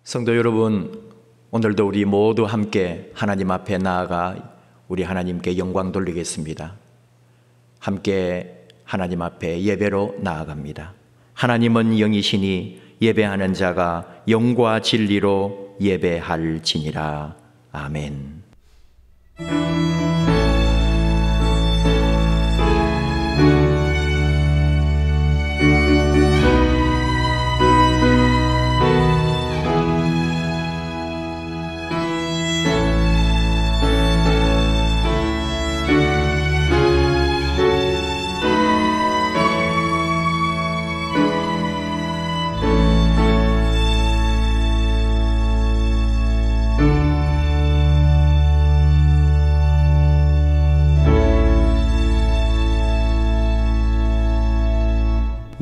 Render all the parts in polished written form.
성도 여러분, 오늘도 우리 모두 함께 하나님 앞에 나아가 우리 하나님께 영광 돌리겠습니다. 함께 하나님 앞에 예배로 나아갑니다. 하나님은 영이시니 예배하는 자가 영과 진리로 예배할지니라. 아멘.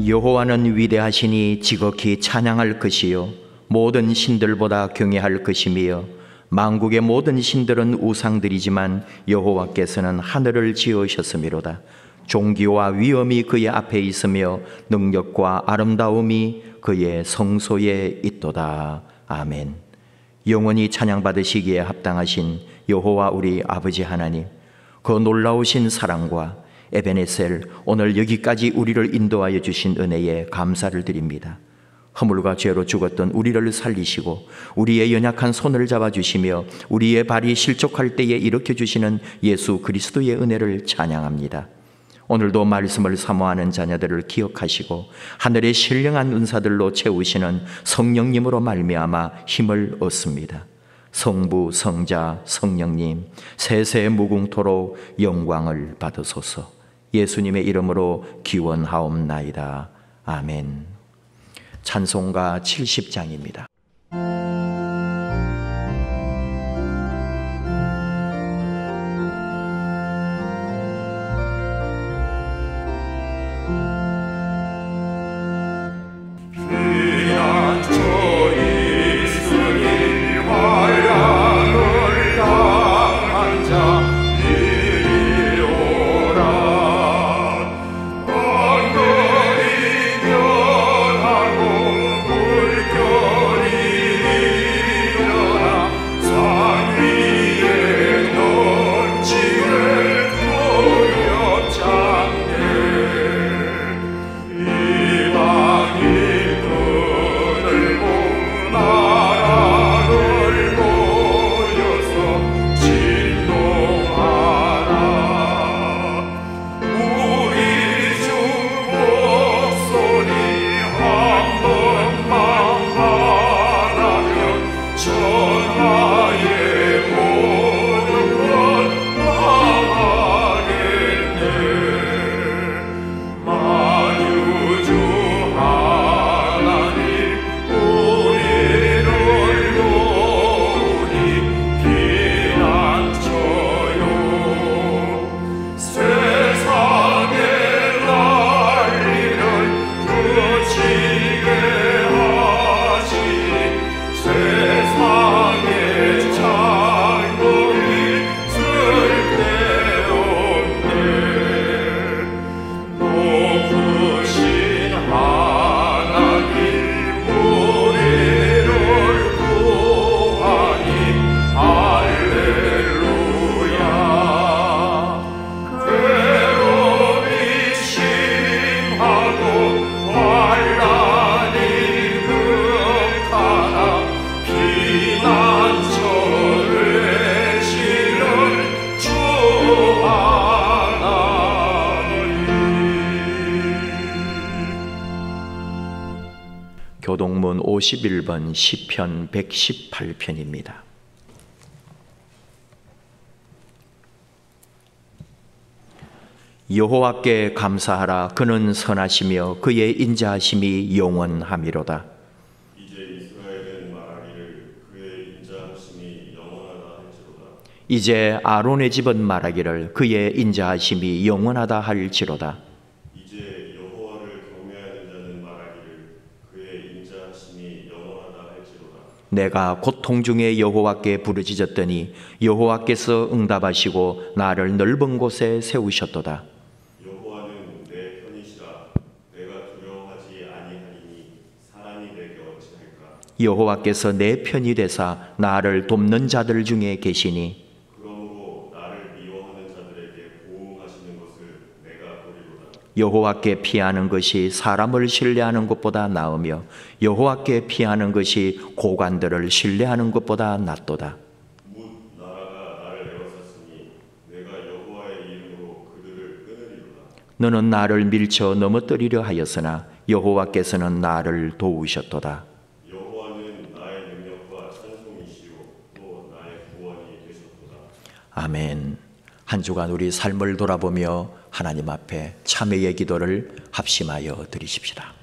여호와는 위대하시니 지극히 찬양할 것이요 모든 신들보다 경외할 것이며 만국의 모든 신들은 우상들이지만 여호와께서는 하늘을 지으셨음이로다. 존귀와 위엄이 그의 앞에 있으며 능력과 아름다움이 그의 성소에 있도다. 아멘. 영원히 찬양받으시기에 합당하신 여호와 우리 아버지 하나님, 그 놀라우신 사랑과 에베네셀, 오늘 여기까지 우리를 인도하여 주신 은혜에 감사를 드립니다. 허물과 죄로 죽었던 우리를 살리시고 우리의 연약한 손을 잡아주시며 우리의 발이 실족할 때에 일으켜 주시는 예수 그리스도의 은혜를 찬양합니다. 오늘도 말씀을 사모하는 자녀들을 기억하시고 하늘의 신령한 은사들로 채우시는 성령님으로 말미암아 힘을 얻습니다. 성부, 성자, 성령님 세세 무궁토록 영광을 받으소서. 예수님의 이름으로 기원하옵나이다. 아멘. 찬송가 70장입니다. 교동문 51번 시편 118편입니다. 여호와께 감사하라. 그는 선하시며 그의 인자하심이 영원하미로다. 이제 이스라엘은 말하기를 그의 인자하심이 영원하다 할지로다. 이제 아론의 집은 말하기를 그의 인자하심이 영원하다 할지로다. 이제 여호와를 경외하는 자는 말하기를 그의 인자하심이 영원하다 할지로다. 내가 고통 중에 여호와께 부르짖었더니 여호와께서 응답하시고 나를 넓은 곳에 세우셨도다. 여호와는 내 편이시라. 내가 두려워하지 아니하리니 사람이 내게 어찌할까. 여호와께서 내 편이 되사 나를 돕는 자들 중에 계시니 그러므로 나를 미워하는 자들에게 보응하시는 것을 내가 보리로다. 여호와께 피하는 것이 사람을 신뢰하는 것보다 나으며 여호와께 피하는 것이 고관들을 신뢰하는 것보다 낫도다. 뭇 나라가 나를 에워쌌으니 내가 여호와의 이름으로 그들을 끊으리로다. 너는 나를 밀쳐 넘어뜨리려 하였으나 여호와께서는 나를 도우셨도다. 여호와는 나의 능력과 찬송이시요 또 나의 구원이 되셨도다. 아멘. 한 주간 우리 삶을 돌아보며 하나님 앞에 참회의 기도를 합심하여 드리십시다.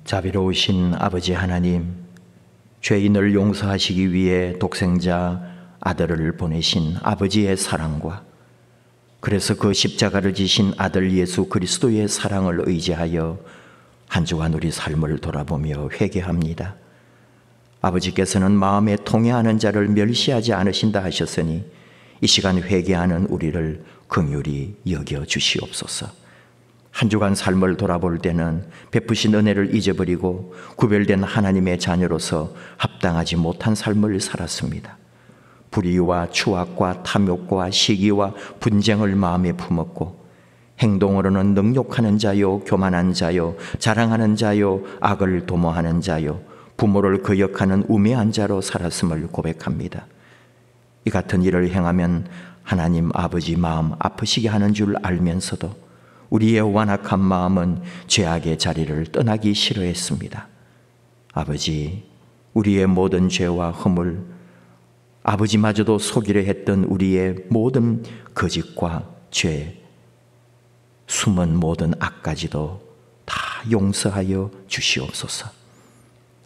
자비로우신 아버지 하나님, 죄인을 용서하시기 위해 독생자 아들을 보내신 아버지의 사랑과 그래서 그 십자가를 지신 아들 예수 그리스도의 사랑을 의지하여 한 주간 우리 삶을 돌아보며 회개합니다. 아버지께서는 마음에 통해하는 자를 멸시하지 않으신다 하셨으니 이 시간 회개하는 우리를 긍휼히 여겨 주시옵소서. 한 주간 삶을 돌아볼 때는 베푸신 은혜를 잊어버리고 구별된 하나님의 자녀로서 합당하지 못한 삶을 살았습니다. 불의와 추악과 탐욕과 시기와 분쟁을 마음에 품었고 행동으로는 능욕하는 자요, 교만한 자요, 자랑하는 자요, 악을 도모하는 자요, 부모를 거역하는 우매한 자로 살았음을 고백합니다. 이 같은 일을 행하면 하나님 아버지 마음 아프시게 하는 줄 알면서도 우리의 완악한 마음은 죄악의 자리를 떠나기 싫어했습니다. 아버지, 우리의 모든 죄와 허물, 아버지마저도 속이려 했던 우리의 모든 거짓과 죄, 숨은 모든 악까지도 다 용서하여 주시옵소서.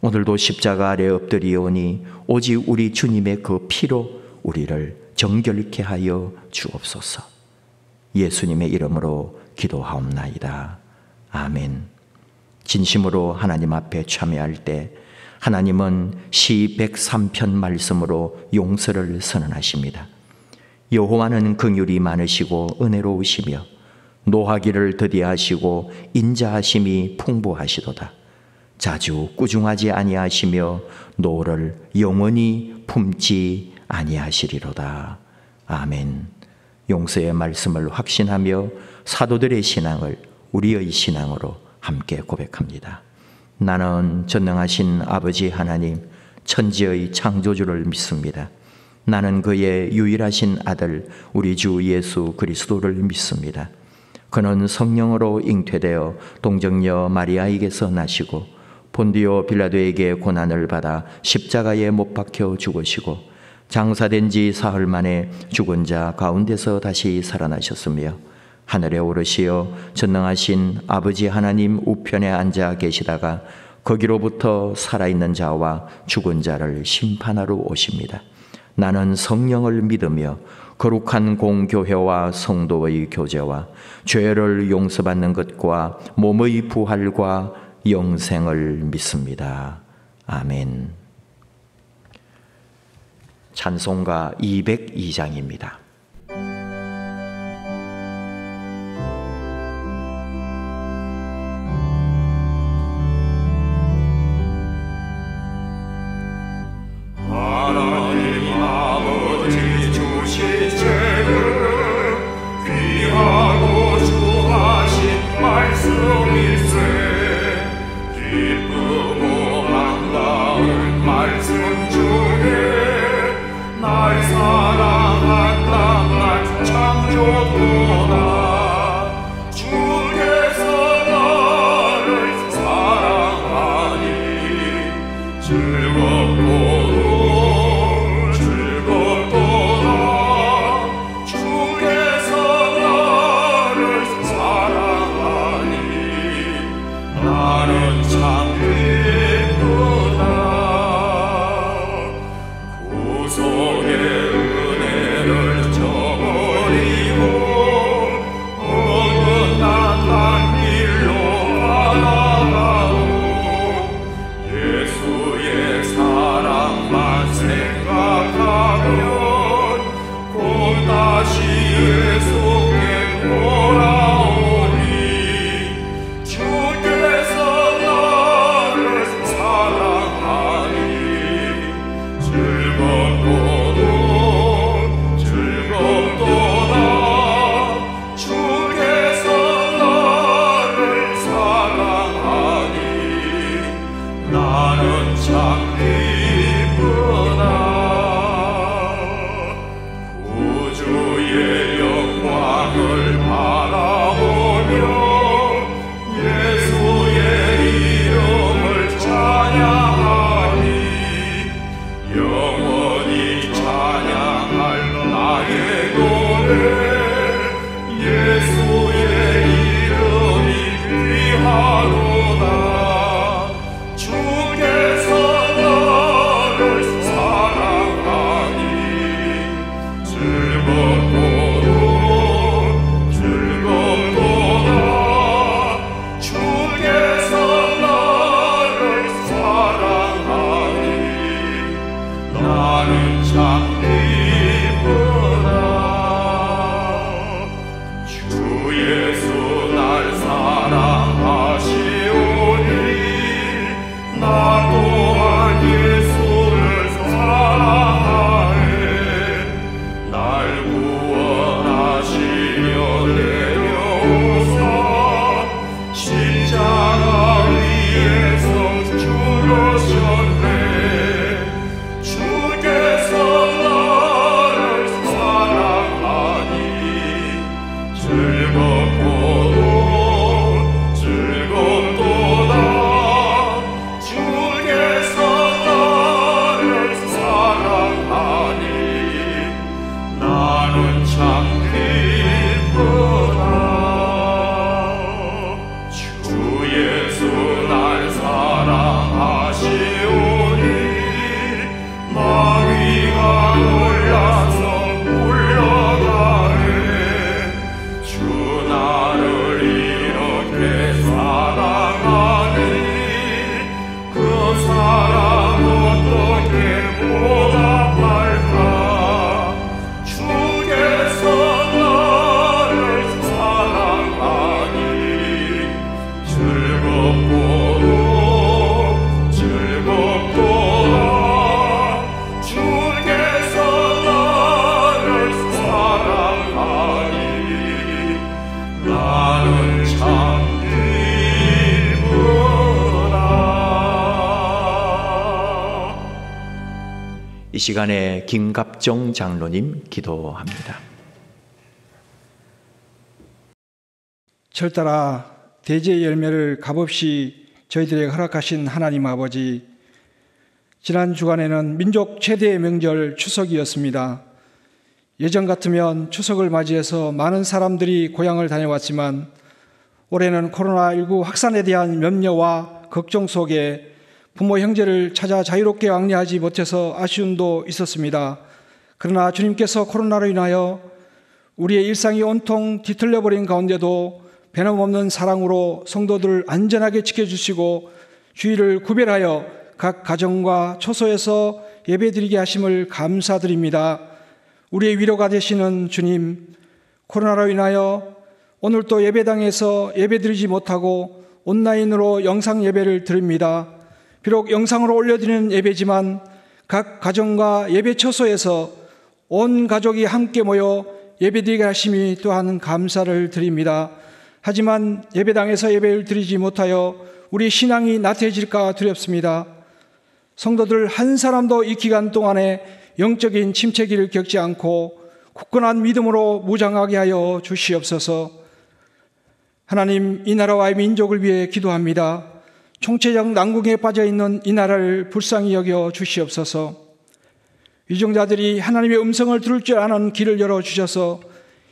오늘도 십자가 아래 엎드리오니 오직 우리 주님의 그 피로 우리를 정결케 하여 주옵소서. 예수님의 이름으로 기도하옵나이다. 아멘. 진심으로 하나님 앞에 참회할 때 하나님은 시 103편 말씀으로 용서를 선언하십니다. 여호와는 긍휼이 많으시고 은혜로우시며 노하기를 더디하시고 인자하심이 풍부하시도다. 자주 꾸중하지 아니하시며 노를 영원히 품지 아니하시리로다. 아멘. 용서의 말씀을 확신하며 사도들의 신앙을 우리의 신앙으로 함께 고백합니다. 나는 전능하신 아버지 하나님, 천지의 창조주를 믿습니다. 나는 그의 유일하신 아들 우리 주 예수 그리스도를 믿습니다. 그는 성령으로 잉태되어 동정녀 마리아에게서 나시고 본디오 빌라도에게 고난을 받아 십자가에 못 박혀 죽으시고 장사된 지 사흘 만에 죽은 자 가운데서 다시 살아나셨으며 하늘에 오르시어 전능하신 아버지 하나님 우편에 앉아 계시다가 거기로부터 살아있는 자와 죽은 자를 심판하러 오십니다. 나는 성령을 믿으며 거룩한 공교회와 성도의 교제와 죄를 용서받는 것과 몸의 부활과 영생을 믿습니다. 아멘. 찬송가 202장입니다. 이 시간에 김갑정 장로님 기도합니다. 철따라 대제의 열매를 값없이 저희들에게 허락하신 하나님 아버지, 지난 주간에는 민족 최대의 명절 추석이었습니다. 예전 같으면 추석을 맞이해서 많은 사람들이 고향을 다녀왔지만 올해는 코로나19 확산에 대한 염려와 걱정 속에 부모 형제를 찾아 자유롭게 왕래하지 못해서 아쉬움도 있었습니다. 그러나 주님께서 코로나로 인하여 우리의 일상이 온통 뒤틀려버린 가운데도 변함없는 사랑으로 성도들을 안전하게 지켜주시고 주일을 구별하여 각 가정과 초소에서 예배드리게 하심을 감사드립니다. 우리의 위로가 되시는 주님, 코로나로 인하여 오늘도 예배당에서 예배드리지 못하고 온라인으로 영상 예배를 드립니다. 비록 영상으로 올려드리는 예배지만 각 가정과 예배 처소에서 온 가족이 함께 모여 예배드리게 하심이 또한 감사를 드립니다. 하지만 예배당에서 예배를 드리지 못하여 우리 신앙이 나태해질까 두렵습니다. 성도들 한 사람도 이 기간 동안에 영적인 침체기를 겪지 않고 굳건한 믿음으로 무장하게 하여 주시옵소서. 하나님, 이 나라와 민족을 위해 기도합니다. 총체적 난국에 빠져있는 이 나라를 불쌍히 여겨 주시옵소서. 위정자들이 하나님의 음성을 들을 줄 아는 길을 열어주셔서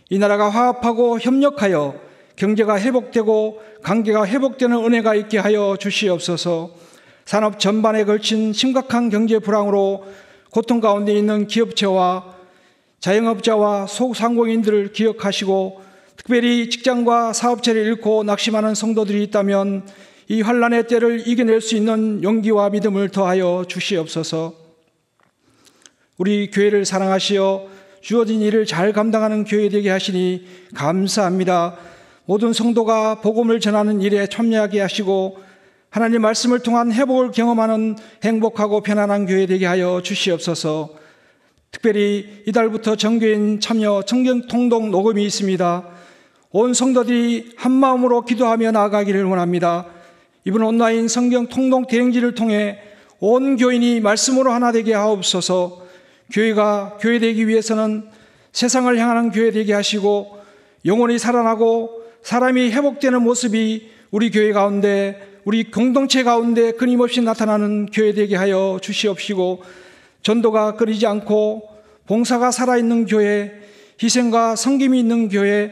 이 나라가 화합하고 협력하여 경제가 회복되고 관계가 회복되는 은혜가 있게 하여 주시옵소서. 산업 전반에 걸친 심각한 경제 불황으로 고통 가운데 있는 기업체와 자영업자와 소상공인들을 기억하시고 특별히 직장과 사업체를 잃고 낙심하는 성도들이 있다면 이 환난의 때를 이겨낼 수 있는 용기와 믿음을 더하여 주시옵소서. 우리 교회를 사랑하시어 주어진 일을 잘 감당하는 교회 되게 하시니 감사합니다. 모든 성도가 복음을 전하는 일에 참여하게 하시고 하나님 말씀을 통한 회복을 경험하는 행복하고 편안한 교회 되게 하여 주시옵소서. 특별히 이달부터 정교인 참여 성경 통독 녹음이 있습니다. 온 성도들이 한마음으로 기도하며 나아가기를 원합니다. 이번 온라인 성경 통독 대행지를 통해 온 교인이 말씀으로 하나 되게 하옵소서. 교회가 교회 되기 위해서는 세상을 향하는 교회 되게 하시고 영혼이 살아나고 사람이 회복되는 모습이 우리 교회 가운데, 우리 공동체 가운데 끊임없이 나타나는 교회 되게 하여 주시옵시고 전도가 끊이지 않고 봉사가 살아있는 교회, 희생과 섬김이 있는 교회,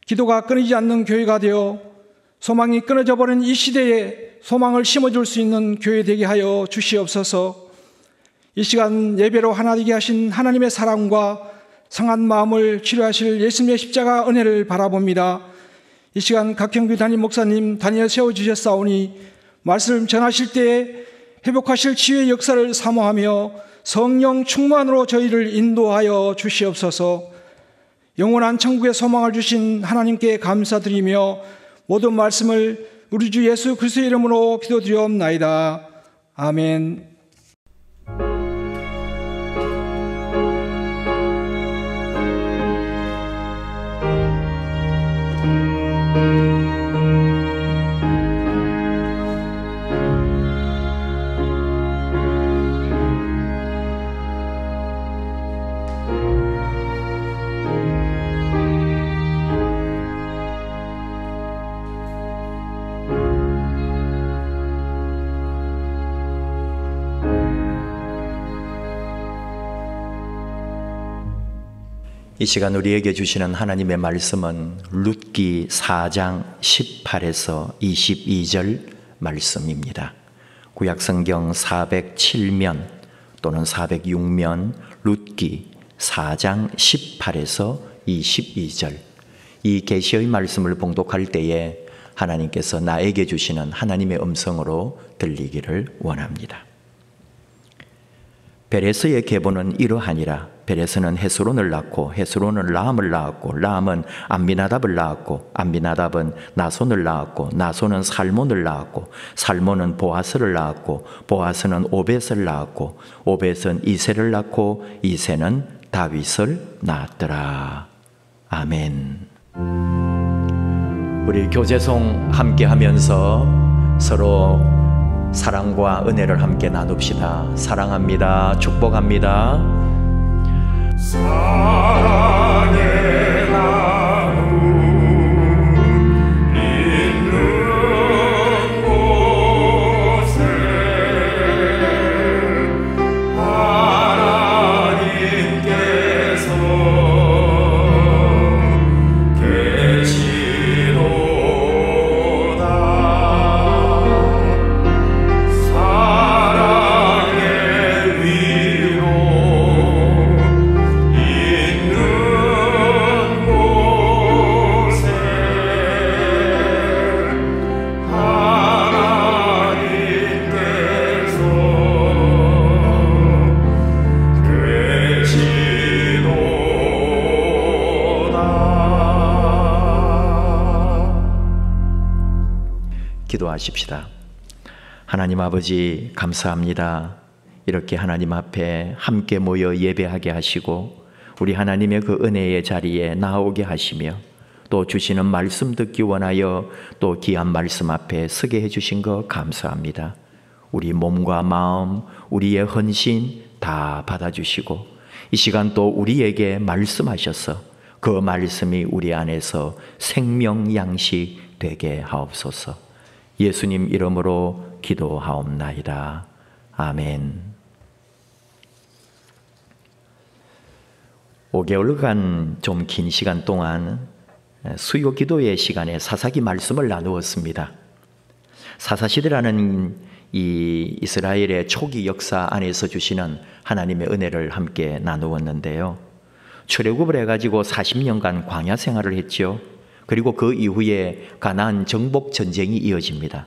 기도가 끊이지 않는 교회가 되어 소망이 끊어져 버린 이 시대에 소망을 심어줄 수 있는 교회 되게 하여 주시옵소서. 이 시간 예배로 하나 되게 하신 하나님의 사랑과 상한 마음을 치료하실 예수님의 십자가 은혜를 바라봅니다. 이 시간 각형규 담임 목사님 다니엘 세워주셨사오니 말씀 전하실 때에 회복하실 치유의 역사를 사모하며 성령 충만으로 저희를 인도하여 주시옵소서. 영원한 천국의 소망을 주신 하나님께 감사드리며 모든 말씀을 우리 주 예수 그리스도의 이름으로 기도드리옵나이다. 아멘. 이 시간 우리에게 주시는 하나님의 말씀은 룻기 4장 18에서 22절 말씀입니다. 구약성경 407면 또는 406면 룻기 4장 18에서 22절, 이 계시의 말씀을 봉독할 때에 하나님께서 나에게 주시는 하나님의 음성으로 들리기를 원합니다. 베레스의 계보는 이러하니라. 베레스는 헤스론을 낳고 헤스론은 라함을 낳았고 라함은 암미나답을 낳았고 암미나답은 나손을 낳았고 나손은 살몬을 낳았고 살몬은 보아스를 낳았고 보아스는 오벳을 낳았고 오벳은 이새를 낳고 이새는 다윗을 낳았더라. 아멘. 우리 교제송 함께 하면서 서로 사랑과 은혜를 함께 나눕시다. 사랑합니다. 축복합니다. 사랑의 나눔 있는 곳에 하나님께서 계시도다. 사랑의 위로 기도하십시다. 하나님 아버지 감사합니다. 이렇게 하나님 앞에 함께 모여 예배하게 하시고 우리 하나님의 그 은혜의 자리에 나오게 하시며 또 주시는 말씀 듣기 원하여 또 귀한 말씀 앞에 서게 해주신 것 감사합니다. 우리 몸과 마음, 우리의 헌신 다 받아주시고 이 시간 또 우리에게 말씀하셔서 그 말씀이 우리 안에서 생명 양식 되게 하옵소서. 예수님 이름으로 기도하옵나이다. 아멘. 5개월간 좀 긴 시간 동안 수요 기도의 시간에 사사기 말씀을 나누었습니다. 사사시대라는 이 이스라엘의 초기 역사 안에서 주시는 하나님의 은혜를 함께 나누었는데요. 출애굽을 해가지고 40년간 광야 생활을 했죠. 그리고 그 이후에 가나안 정복 전쟁이 이어집니다.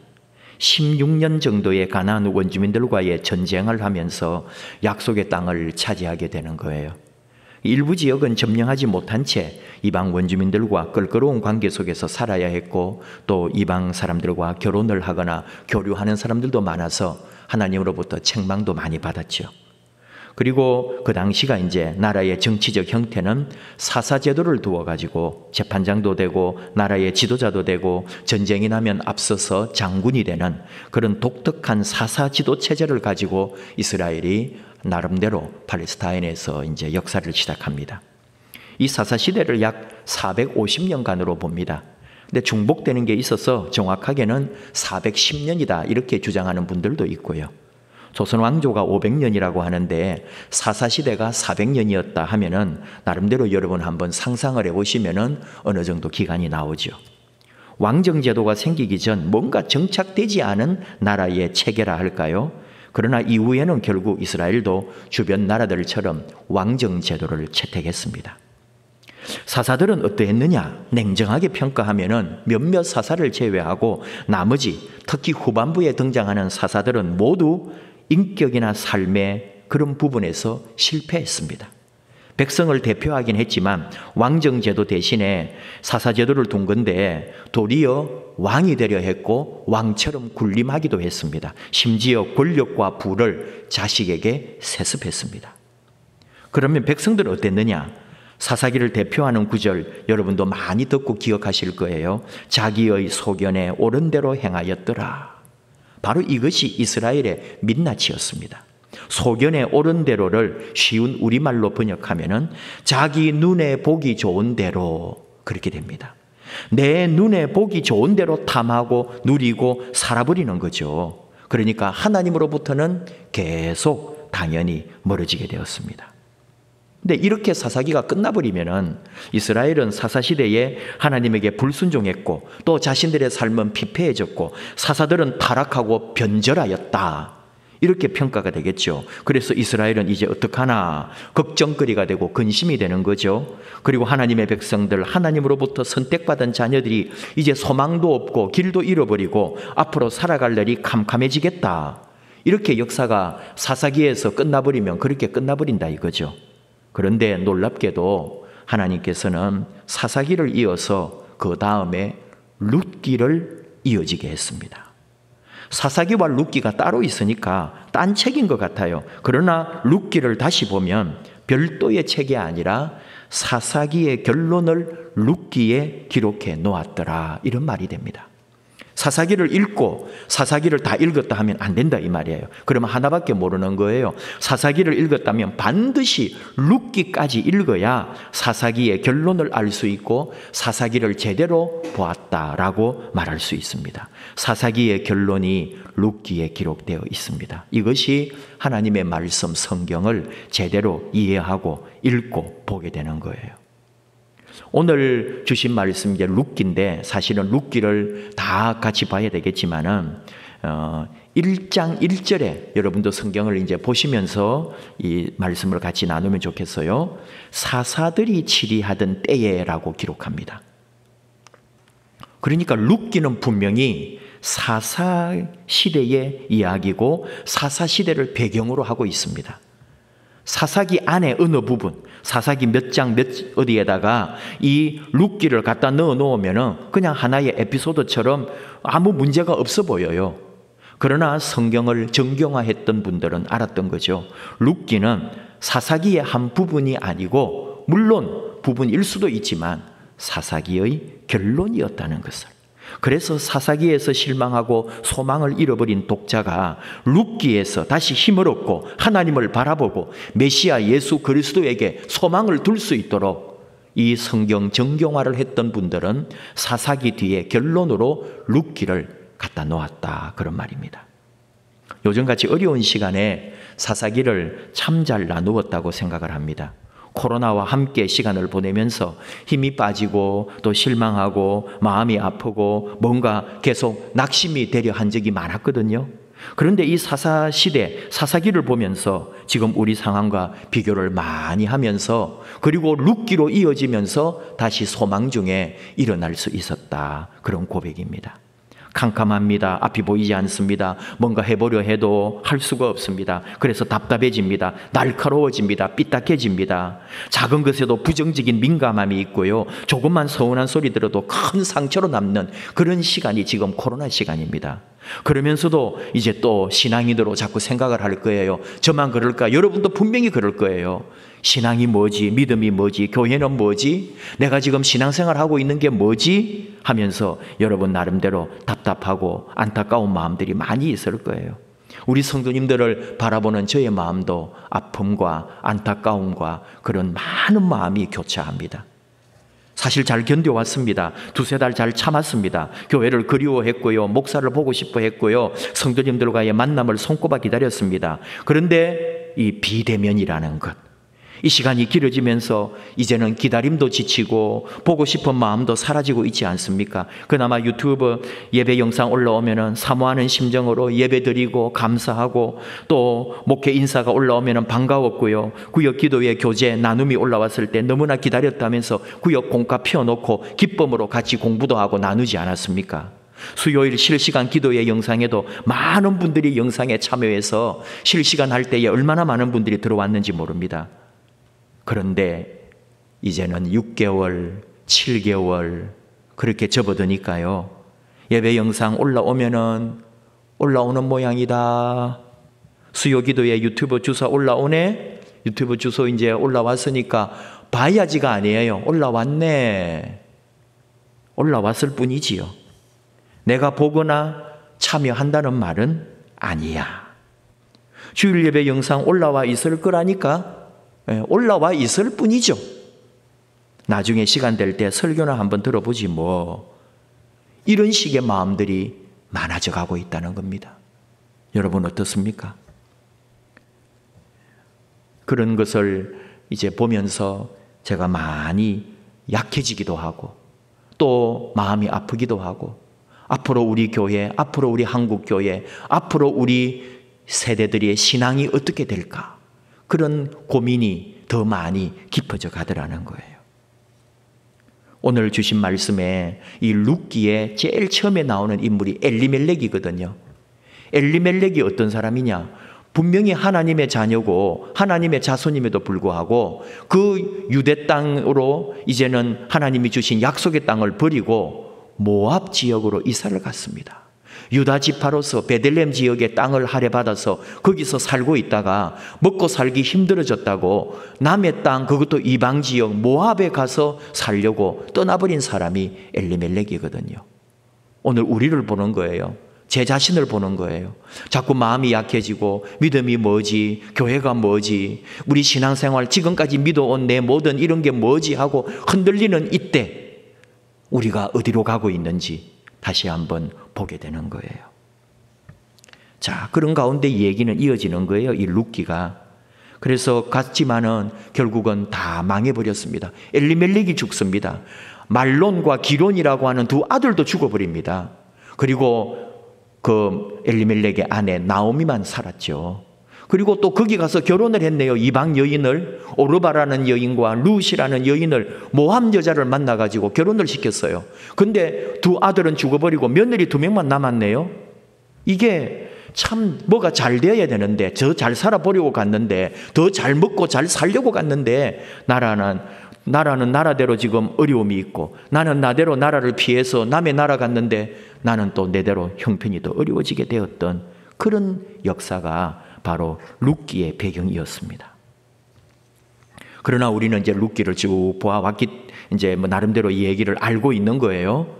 16년 정도의 가나안 원주민들과의 전쟁을 하면서 약속의 땅을 차지하게 되는 거예요. 일부 지역은 점령하지 못한 채 이방 원주민들과 껄끄러운 관계 속에서 살아야 했고 또 이방 사람들과 결혼을 하거나 교류하는 사람들도 많아서 하나님으로부터 책망도 많이 받았죠. 그리고 그 당시가 이제 나라의 정치적 형태는 사사제도를 두어가지고 재판장도 되고 나라의 지도자도 되고 전쟁이 나면 앞서서 장군이 되는 그런 독특한 사사지도 체제를 가지고 이스라엘이 나름대로 팔레스타인에서 이제 역사를 시작합니다. 이 사사시대를 약 450년간으로 봅니다. 근데 중복되는 게 있어서 정확하게는 410년이다 이렇게 주장하는 분들도 있고요. 조선 왕조가 500년이라고 하는데 사사시대가 400년이었다 하면은 나름대로 여러분 한번 상상을 해보시면은 어느 정도 기간이 나오죠. 왕정제도가 생기기 전 뭔가 정착되지 않은 나라의 체계라 할까요? 그러나 이후에는 결국 이스라엘도 주변 나라들처럼 왕정제도를 채택했습니다. 사사들은 어떠했느냐? 냉정하게 평가하면은 몇몇 사사를 제외하고 나머지 특히 후반부에 등장하는 사사들은 모두 인격이나 삶의 그런 부분에서 실패했습니다. 백성을 대표하긴 했지만 왕정제도 대신에 사사제도를 둔 건데 도리어 왕이 되려 했고 왕처럼 군림하기도 했습니다. 심지어 권력과 부를 자식에게 세습했습니다. 그러면 백성들은 어땠느냐? 사사기를 대표하는 구절 여러분도 많이 듣고 기억하실 거예요. 자기의 소견에 옳은 대로 행하였더라. 바로 이것이 이스라엘의 민낯이었습니다. 소견에 옳은 대로를 쉬운 우리말로 번역하면은 자기 눈에 보기 좋은 대로 그렇게 됩니다. 내 눈에 보기 좋은 대로 탐하고 누리고 살아버리는 거죠. 그러니까 하나님으로부터는 계속 당연히 멀어지게 되었습니다. 근데 이렇게 사사기가 끝나버리면은 이스라엘은 사사시대에 하나님에게 불순종했고 또 자신들의 삶은 피폐해졌고 사사들은 타락하고 변절하였다. 이렇게 평가가 되겠죠. 그래서 이스라엘은 이제 어떡하나 걱정거리가 되고 근심이 되는 거죠. 그리고 하나님의 백성들, 하나님으로부터 선택받은 자녀들이 이제 소망도 없고 길도 잃어버리고 앞으로 살아갈 날이 캄캄해지겠다. 이렇게 역사가 사사기에서 끝나버리면 그렇게 끝나버린다 이거죠. 그런데 놀랍게도 하나님께서는 사사기를 이어서 그 다음에 룻기를 이어지게 했습니다. 사사기와 룻기가 따로 있으니까 딴 책인 것 같아요. 그러나 룻기를 다시 보면 별도의 책이 아니라 사사기의 결론을 룻기에 기록해 놓았더라 이런 말이 됩니다. 사사기를 읽고 사사기를 다 읽었다 하면 안 된다 이 말이에요. 그러면 하나밖에 모르는 거예요. 사사기를 읽었다면 반드시 룻기까지 읽어야 사사기의 결론을 알 수 있고 사사기를 제대로 보았다라고 말할 수 있습니다. 사사기의 결론이 룻기에 기록되어 있습니다. 이것이 하나님의 말씀 성경을 제대로 이해하고 읽고 보게 되는 거예요. 오늘 주신 말씀 이제 룻기인데 사실은 룻기를 다 같이 봐야 되겠지만은 1장 1절에 여러분도 성경을 이제 보시면서 이 말씀을 같이 나누면 좋겠어요. 사사들이 치리하던 때에라고 기록합니다. 그러니까 룻기는 분명히 사사 시대의 이야기고 사사 시대를 배경으로 하고 있습니다. 사사기 안에 어느 부분, 사사기 몇 장 몇 어디에다가 이 룻기를 갖다 넣어 놓으면은 그냥 하나의 에피소드처럼 아무 문제가 없어 보여요. 그러나 성경을 정경화했던 분들은 알았던 거죠. 룻기는 사사기의 한 부분이 아니고 물론 부분일 수도 있지만 사사기의 결론이었다는 것을. 그래서 사사기에서 실망하고 소망을 잃어버린 독자가 룻기에서 다시 힘을 얻고 하나님을 바라보고 메시아 예수 그리스도에게 소망을 둘 수 있도록 이 성경 정경화를 했던 분들은 사사기 뒤에 결론으로 룻기를 갖다 놓았다, 그런 말입니다. 요즘같이 어려운 시간에 사사기를 참 잘 나누었다고 생각을 합니다. 코로나와 함께 시간을 보내면서 힘이 빠지고 또 실망하고 마음이 아프고 뭔가 계속 낙심이 되려 한 적이 많았거든요. 그런데 이 사사시대, 사사기를 보면서 지금 우리 상황과 비교를 많이 하면서 그리고 룻기로 이어지면서 다시 소망 중에 일어날 수 있었다, 그런 고백입니다. 캄캄합니다. 앞이 보이지 않습니다. 뭔가 해보려 해도 할 수가 없습니다. 그래서 답답해집니다. 날카로워집니다. 삐딱해집니다. 작은 것에도 부정적인 민감함이 있고요. 조금만 서운한 소리 들어도 큰 상처로 남는 그런 시간이 지금 코로나 시간입니다. 그러면서도 이제 또 신앙인으로 자꾸 생각을 할 거예요. 저만 그럴까? 여러분도 분명히 그럴 거예요. 신앙이 뭐지? 믿음이 뭐지? 교회는 뭐지? 내가 지금 신앙생활 하고 있는 게 뭐지? 하면서 여러분 나름대로 답답하고 안타까운 마음들이 많이 있을 거예요. 우리 성도님들을 바라보는 저의 마음도 아픔과 안타까움과 그런 많은 마음이 교차합니다. 사실 잘 견뎌왔습니다. 두세 달 잘 참았습니다. 교회를 그리워했고요. 목사를 보고 싶어 했고요. 성도님들과의 만남을 손꼽아 기다렸습니다. 그런데 이 비대면이라는 것, 이 시간이 길어지면서 이제는 기다림도 지치고 보고 싶은 마음도 사라지고 있지 않습니까? 그나마 유튜브 예배 영상 올라오면은 사모하는 심정으로 예배 드리고 감사하고 또 목회 인사가 올라오면은 반가웠고요. 구역 기도회 교제 나눔이 올라왔을 때 너무나 기다렸다면서 구역 공과 펴놓고 기쁨으로 같이 공부도 하고 나누지 않았습니까? 수요일 실시간 기도회 영상에도 많은 분들이 영상에 참여해서 실시간 할 때에 얼마나 많은 분들이 들어왔는지 모릅니다. 그런데 이제는 6개월, 7개월 그렇게 접어드니까요. 예배 영상 올라오면은 올라오는 모양이다. 수요 기도에 유튜브 주소 올라오네. 유튜브 주소 이제 올라왔으니까 봐야지가 아니에요. 올라왔네. 올라왔을 뿐이지요. 내가 보거나 참여한다는 말은 아니야. 주일 예배 영상 올라와 있을 거라니까 올라와 있을 뿐이죠. 나중에 시간 될 때 설교나 한번 들어보지 뭐. 이런 식의 마음들이 많아져 가고 있다는 겁니다. 여러분 어떻습니까? 그런 것을 이제 보면서 제가 많이 약해지기도 하고 또 마음이 아프기도 하고 앞으로 우리 교회, 앞으로 우리 한국교회, 앞으로 우리 세대들의 신앙이 어떻게 될까? 그런 고민이 더 많이 깊어져 가더라는 거예요. 오늘 주신 말씀에 이 룻기에 제일 처음에 나오는 인물이 엘리멜렉이거든요. 엘리멜렉이 어떤 사람이냐? 분명히 하나님의 자녀고 하나님의 자손임에도 불구하고 그 유대 땅으로 이제는 하나님이 주신 약속의 땅을 버리고 모압 지역으로 이사를 갔습니다. 유다 지파로서 베들레헴 지역의 땅을 할애받아서 거기서 살고 있다가 먹고 살기 힘들어졌다고 남의 땅, 그것도 이방 지역 모압에 가서 살려고 떠나버린 사람이 엘리멜렉이거든요. 오늘 우리를 보는 거예요. 제 자신을 보는 거예요. 자꾸 마음이 약해지고 믿음이 뭐지? 교회가 뭐지? 우리 신앙생활 지금까지 믿어온 내 모든 이런 게 뭐지? 하고 흔들리는 이때 우리가 어디로 가고 있는지 다시 한번 보게 되는 거예요. 자, 그런 가운데 얘기는 이어지는 거예요. 이 룻기가. 그래서 갔지만은 결국은 다 망해버렸습니다. 엘리멜렉이 죽습니다. 말론과 기론이라고 하는 두 아들도 죽어버립니다. 그리고 그 엘리멜렉의 아내 나오미만 살았죠. 그리고 또 거기 가서 결혼을 했네요. 이방 여인을, 오르바라는 여인과 룻이라는 여인을, 모함 여자를 만나가지고 결혼을 시켰어요. 근데 두 아들은 죽어버리고 며느리 2명만 남았네요. 이게 참 뭐가 잘 되어야 되는데, 저 잘 살아보려고 갔는데, 더 잘 먹고 잘 살려고 갔는데, 나라는 나라대로 지금 어려움이 있고, 나는 나대로 나라를 피해서 남의 나라 갔는데 나는 또 내대로 형편이 더 어려워지게 되었던 그런 역사가 바로 룻기의 배경이었습니다. 그러나 우리는 이제 룻기를 쭉 보아왔기, 이제 뭐 나름대로 이 얘기를 알고 있는 거예요.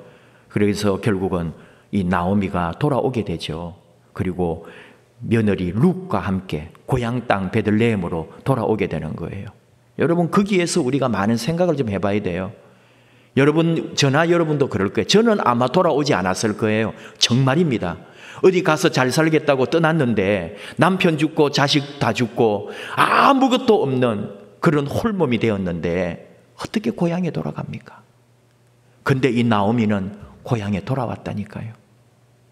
그래서 결국은 이 나오미가 돌아오게 되죠. 그리고 며느리 룻과 함께 고향 땅 베들레헴으로 돌아오게 되는 거예요. 여러분, 거기에서 우리가 많은 생각을 좀 해봐야 돼요. 여러분, 저나 여러분도 그럴 거예요. 저는 아마 돌아오지 않았을 거예요. 정말입니다. 어디 가서 잘 살겠다고 떠났는데 남편 죽고 자식 다 죽고 아무것도 없는 그런 홀몸이 되었는데 어떻게 고향에 돌아갑니까? 근데 이 나오미는 고향에 돌아왔다니까요.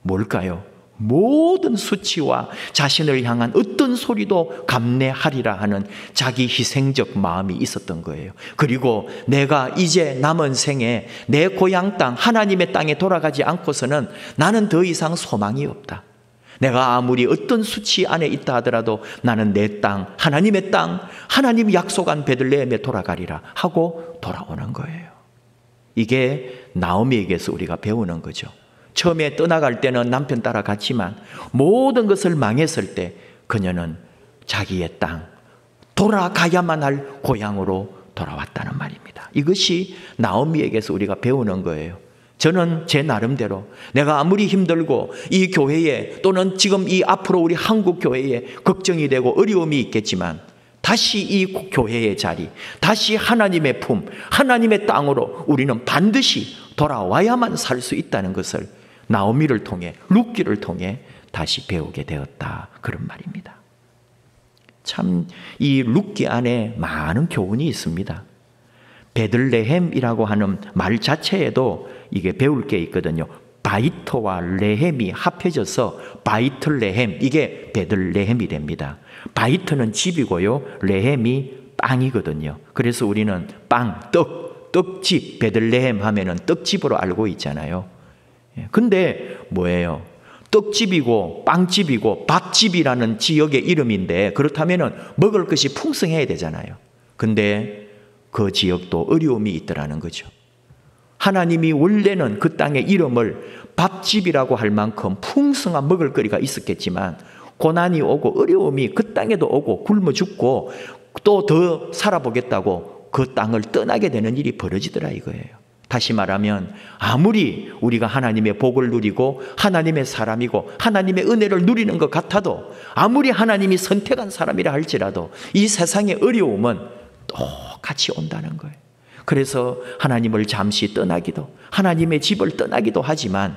뭘까요? 모든 수치와 자신을 향한 어떤 소리도 감내하리라 하는 자기 희생적 마음이 있었던 거예요. 그리고 내가 이제 남은 생에 내 고향 땅, 하나님의 땅에 돌아가지 않고서는 나는 더 이상 소망이 없다. 내가 아무리 어떤 수치 안에 있다 하더라도 나는 내 땅, 하나님의 땅, 하나님이 약속한 베들레헴에 돌아가리라 하고 돌아오는 거예요. 이게 나오미에게서 우리가 배우는 거죠. 처음에 떠나갈 때는 남편 따라갔지만 모든 것을 망했을 때 그녀는 자기의 땅, 돌아가야만 할 고향으로 돌아왔다는 말입니다. 이것이 나오미에게서 우리가 배우는 거예요. 저는 제 나름대로 내가 아무리 힘들고 이 교회에 또는 지금 이 앞으로 우리 한국 교회에 걱정이 되고 어려움이 있겠지만 다시 이 교회의 자리, 다시 하나님의 품, 하나님의 땅으로 우리는 반드시 돌아와야만 살 수 있다는 것을 나오미를 통해, 룻기를 통해 다시 배우게 되었다, 그런 말입니다. 참 이 룻기 안에 많은 교훈이 있습니다. 베들레헴이라고 하는 말 자체에도 이게 배울 게 있거든요. 바이트와 레헴이 합해져서 바이틀레헴, 이게 베들레헴이 됩니다. 바이트는 집이고요, 레헴이 빵이거든요. 그래서 우리는 빵, 떡집, 베들레헴 하면은 떡집으로 알고 있잖아요. 근데 뭐예요? 떡집이고 빵집이고 밥집이라는 지역의 이름인데, 그렇다면은 먹을 것이 풍성해야 되잖아요. 근데 그 지역도 어려움이 있더라는 거죠. 하나님이 원래는 그 땅의 이름을 밥집이라고 할 만큼 풍성한 먹을거리가 있었겠지만 고난이 오고 어려움이 그 땅에도 오고 굶어 죽고 또 더 살아보겠다고 그 땅을 떠나게 되는 일이 벌어지더라 이거예요. 다시 말하면 아무리 우리가 하나님의 복을 누리고 하나님의 사람이고 하나님의 은혜를 누리는 것 같아도, 아무리 하나님이 선택한 사람이라 할지라도 이 세상의 어려움은 똑같이 온다는 거예요. 그래서 하나님을 잠시 떠나기도, 하나님의 집을 떠나기도 하지만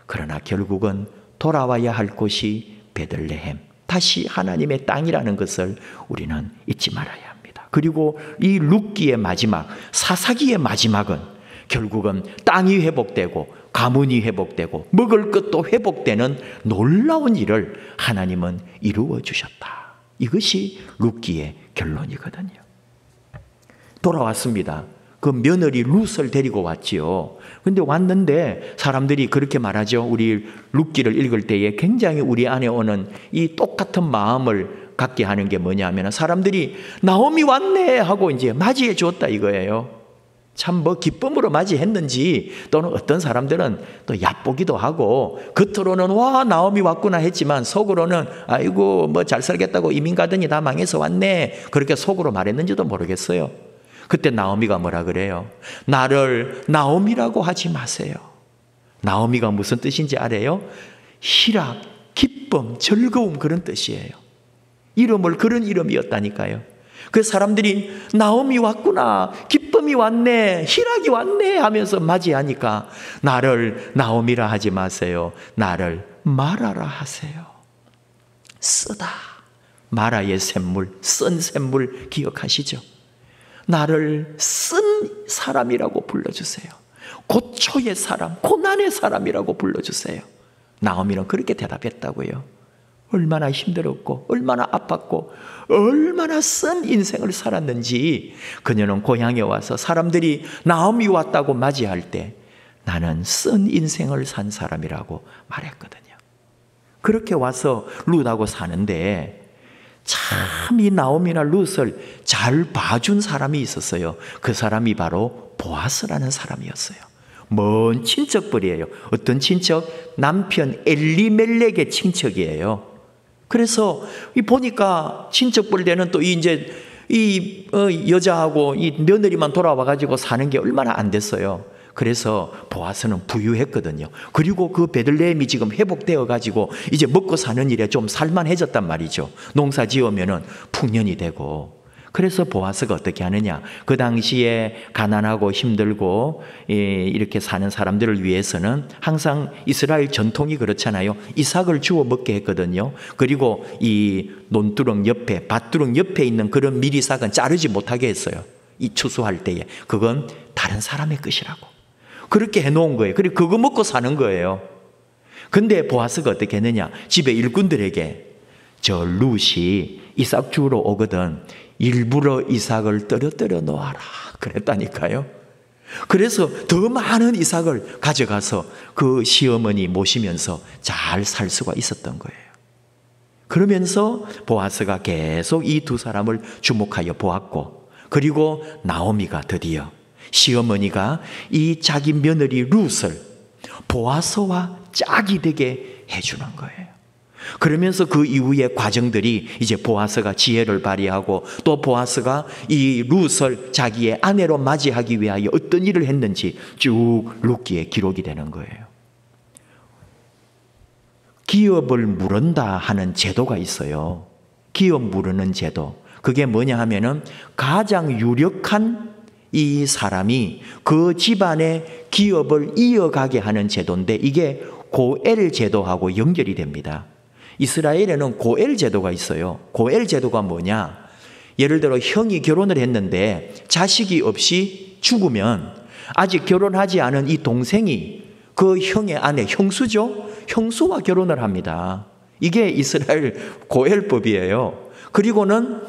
그러나 결국은 돌아와야 할 곳이 베들레헴, 다시 하나님의 땅이라는 것을 우리는 잊지 말아야 합니다. 그리고 이 룻기의 마지막, 사사기의 마지막은 결국은 땅이 회복되고 가문이 회복되고 먹을 것도 회복되는 놀라운 일을 하나님은 이루어 주셨다. 이것이 룻기의 결론이거든요. 돌아왔습니다. 그 며느리 룻을 데리고 왔지요. 근데 왔는데 사람들이 그렇게 말하죠. 우리 룻기를 읽을 때에 굉장히 우리 안에 오는 이 똑같은 마음을 갖게 하는 게 뭐냐면, 사람들이 나오미 왔네 하고 이제 맞이해 줬다 이거예요. 참 뭐 기쁨으로 맞이했는지, 또는 어떤 사람들은 또 얕보기도 하고 겉으로는 와 나오미 왔구나 했지만 속으로는 아이고 뭐 잘 살겠다고 이민 가더니 다 망해서 왔네, 그렇게 속으로 말했는지도 모르겠어요. 그때 나오미가 뭐라 그래요? 나를 나오미라고 하지 마세요. 나오미가 무슨 뜻인지 알아요? 희락, 기쁨, 즐거움, 그런 뜻이에요. 이름을 그런 이름이었다니까요. 그 사람들이 나오미 왔구나, 기쁨이 왔네, 희락이 왔네 하면서 맞이하니까 나를 나오미라 하지 마세요. 나를 마라라 하세요. 쓰다, 마라의 샘물, 쓴 샘물 기억하시죠? 나를 쓴 사람이라고 불러주세요. 고초의 사람, 고난의 사람이라고 불러주세요. 나오미는 그렇게 대답했다고요. 얼마나 힘들었고 얼마나 아팠고 얼마나 쓴 인생을 살았는지 그녀는 고향에 와서 사람들이 나오미 왔다고 맞이할 때 나는 쓴 인생을 산 사람이라고 말했거든요. 그렇게 와서 룻하고 사는데 참 이 나오미나 룻을 잘 봐준 사람이 있었어요. 그 사람이 바로 보아스라는 사람이었어요. 먼 친척벌이에요. 어떤 친척? 남편 엘리멜렉의 친척이에요. 그래서 보니까 친척벌 되는 또 이제 이 여자하고 이 며느리만 돌아와 가지고 사는 게 얼마나 안 됐어요. 그래서 보아스는 부유했거든요. 그리고 그 베들레헴이 지금 회복되어 가지고 이제 먹고 사는 일에 좀 살만해졌단 말이죠. 농사 지으면은 풍년이 되고. 그래서 보아스가 어떻게 하느냐? 그 당시에 가난하고 힘들고 이렇게 사는 사람들을 위해서는 항상 이스라엘 전통이 그렇잖아요. 이삭을 주워 먹게 했거든요. 그리고 이 논두렁 옆에, 밭두렁 옆에 있는 그런 밀이삭은 자르지 못하게 했어요. 이 추수할 때에. 그건 다른 사람의 것이라고. 그렇게 해놓은 거예요. 그리고 그거 먹고 사는 거예요. 근데 보아스가 어떻게 했느냐? 집에 일꾼들에게 저 룻이 이삭 주우러 오거든 일부러 이삭을 떨어뜨려 놓아라 그랬다니까요. 그래서 더 많은 이삭을 가져가서 그 시어머니 모시면서 잘 살 수가 있었던 거예요. 그러면서 보아스가 계속 이 두 사람을 주목하여 보았고, 그리고 나오미가 드디어 시어머니가 이 자기 며느리 룻을 보아스와 짝이 되게 해주는 거예요. 그러면서 그 이후의 과정들이 이제 보아스가 지혜를 발휘하고 또 보아스가 이 룻을 자기의 아내로 맞이하기 위하여 어떤 일을 했는지 쭉 룻기에 기록이 되는 거예요. 기업을 물은다 하는 제도가 있어요. 기업 물으는 제도. 그게 뭐냐 하면은 가장 유력한 이 사람이 그 집안의 기업을 이어가게 하는 제도인데 이게 고엘 제도하고 연결이 됩니다. 이스라엘에는 고엘 제도가 있어요. 고엘 제도가 뭐냐? 예를 들어 형이 결혼을 했는데 자식이 없이 죽으면 아직 결혼하지 않은 이 동생이 그 형의 아내, 형수죠? 형수와 결혼을 합니다. 이게 이스라엘 고엘법이에요. 그리고는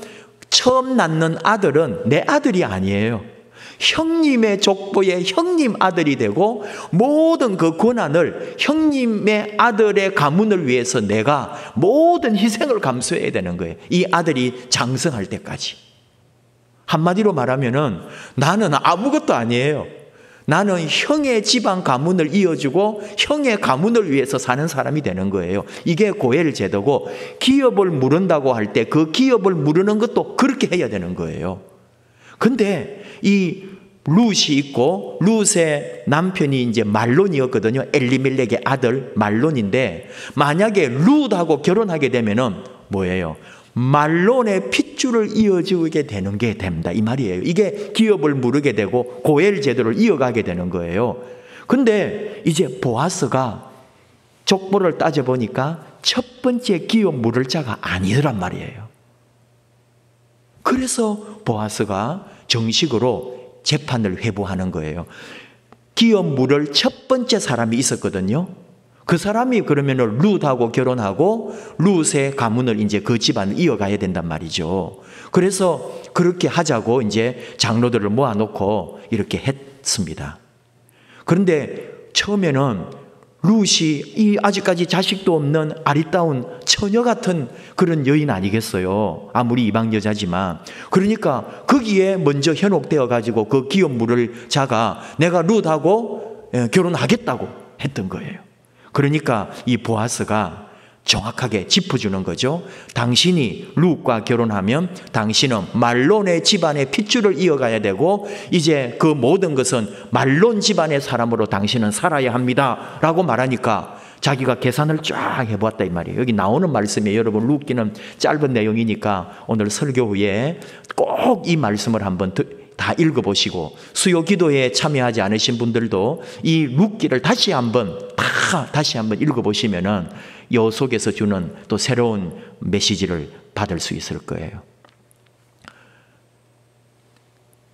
처음 낳는 아들은 내 아들이 아니에요. 형님의 족보의 형님 아들이 되고 모든 그 권한을 형님의 아들의 가문을 위해서 내가 모든 희생을 감수해야 되는 거예요. 이 아들이 장성할 때까지. 한마디로 말하면은 나는 아무것도 아니에요. 나는 형의 집안 가문을 이어주고 형의 가문을 위해서 사는 사람이 되는 거예요. 이게 고엘 제도고, 기업을 물은다고 할 때 그 기업을 물으는 것도 그렇게 해야 되는 거예요. 근데 이 룻이 있고 룻의 남편이 이제 말론이었거든요. 엘리멜렉의 아들 말론인데 만약에 룻하고 결혼하게 되면은 뭐예요? 말론의 핏줄을 이어주게 되는 게 됩니다. 이 말이에요. 이게 기업을 물으게 되고 고엘 제도를 이어가게 되는 거예요. 근데 이제 보아스가 족보를 따져보니까 첫 번째 기업 물을 자가 아니더란 말이에요. 그래서 보아스가 정식으로 재판을 회부하는 거예요. 기업 물을 첫 번째 사람이 있었거든요. 그 사람이 그러면 룻하고 결혼하고 룻의 가문을 이제 그 집안을 이어가야 된단 말이죠. 그래서 그렇게 하자고 이제 장로들을 모아놓고 이렇게 했습니다. 그런데 처음에는 룻이 이 아직까지 자식도 없는 아리따운 처녀 같은 그런 여인 아니겠어요? 아무리 이방 여자지만. 그러니까 거기에 먼저 현혹되어 가지고 그 기업 물을 자가 내가 룻하고 결혼하겠다고 했던 거예요. 그러니까 이 보아스가 정확하게 짚어주는 거죠. 당신이 룻과 결혼하면 당신은 말론의 집안의 핏줄을 이어가야 되고 이제 그 모든 것은 말론 집안의 사람으로 당신은 살아야 합니다 라고 말하니까 자기가 계산을 쫙 해보았다 이 말이에요. 여기 나오는 말씀이에요. 여러분 룻기는 짧은 내용이니까 오늘 설교 후에 꼭 이 말씀을 한번 다 읽어보시고 수요 기도에 참여하지 않으신 분들도 이 룻기를 다시 한번 읽어보시면은 요 속에서 주는 또 새로운 메시지를 받을 수 있을 거예요.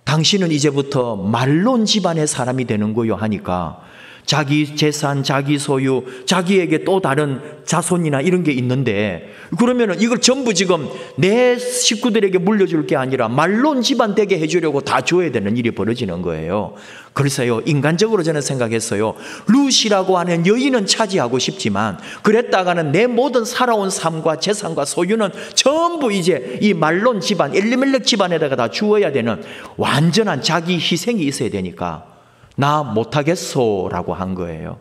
당신은 이제부터 말론 집안의 사람이 되는 거요 하니까 자기 재산, 자기 소유, 자기에게 또 다른 자손이나 이런 게 있는데, 그러면은 이걸 전부 지금 내 식구들에게 물려줄 게 아니라 말론 집안 되게 해주려고 다 줘야 되는 일이 벌어지는 거예요. 그래서요, 인간적으로 저는 생각했어요. 룻이라고 하는 여인은 차지하고 싶지만, 그랬다가는 내 모든 살아온 삶과 재산과 소유는 전부 이제 이 말론 집안, 엘리멜렉 집안에다가 다 주어야 되는 완전한 자기 희생이 있어야 되니까 나 못하겠소라고 한 거예요.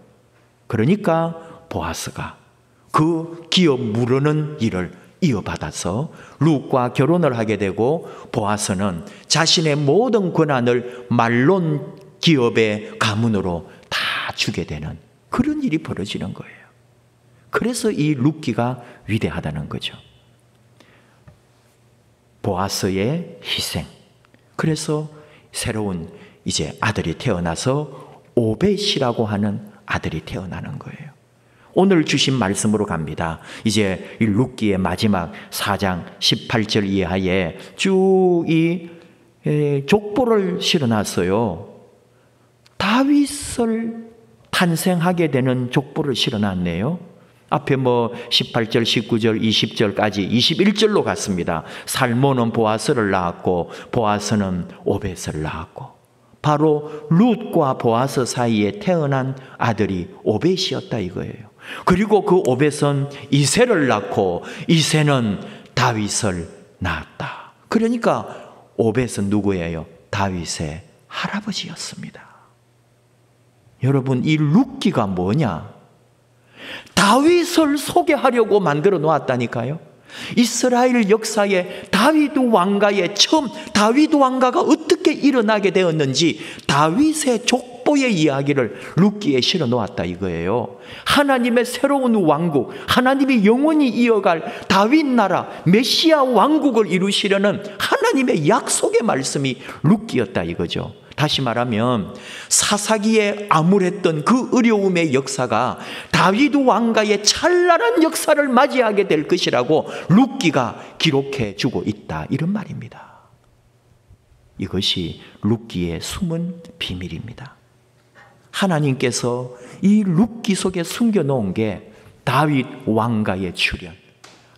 그러니까 보아스가 그 기업 무르는 일을 이어받아서 룻과 결혼을 하게 되고, 보아스는 자신의 모든 권한을 말론 기업의 가문으로 다 주게 되는 그런 일이 벌어지는 거예요. 그래서 이 룻기가 위대하다는 거죠. 보아스의 희생. 그래서 새로운 이제 아들이 태어나서 오벳이라고 하는 아들이 태어나는 거예요. 오늘 주신 말씀으로 갑니다. 이제 이 룻기의 마지막 4장 18절 이하에 쭉 이 족보를 실어놨어요. 다윗을 탄생하게 되는 족보를 실어놨네요. 앞에 뭐 18절, 19절, 20절까지 21절로 갔습니다. 살몬은 보아스를 낳았고 보아스는 오벳을 낳았고, 바로 룻과 보아스 사이에 태어난 아들이 오벳이었다 이거예요. 그리고 그 오벳은 이새를 낳고 이새는 다윗을 낳았다. 그러니까 오벳은 누구예요? 다윗의 할아버지였습니다. 여러분, 이 룻기가 뭐냐? 다윗을 소개하려고 만들어 놓았다니까요. 이스라엘 역사에 다윗 왕가의 처음, 다윗 왕가가 어떻게 일어나게 되었는지 다윗의 족보의 이야기를 룻기에 실어 놓았다 이거예요. 하나님의 새로운 왕국, 하나님이 영원히 이어갈 다윗 나라 메시아 왕국을 이루시려는 하나님의 약속의 말씀이 룻기였다 이거죠. 다시 말하면 사사기에 암울했던 그 어려움의 역사가 다윗 왕가의 찬란한 역사를 맞이하게 될 것이라고 룻기가 기록해 주고 있다, 이런 말입니다. 이것이 룻기의 숨은 비밀입니다. 하나님께서 이 룻기 속에 숨겨놓은 게 다윗 왕가의 출현.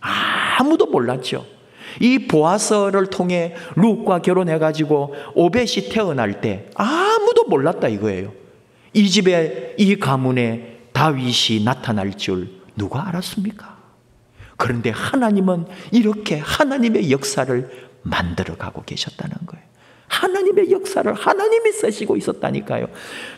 아무도 몰랐죠. 이 보아스를 통해 룻과 결혼해가지고 오벳이 태어날 때 아무도 몰랐다 이거예요. 이 집에, 이 가문에 다윗이 나타날 줄 누가 알았습니까? 그런데 하나님은 이렇게 하나님의 역사를 만들어가고 계셨다는 거예요. 하나님의 역사를 하나님이 쓰시고 있었다니까요.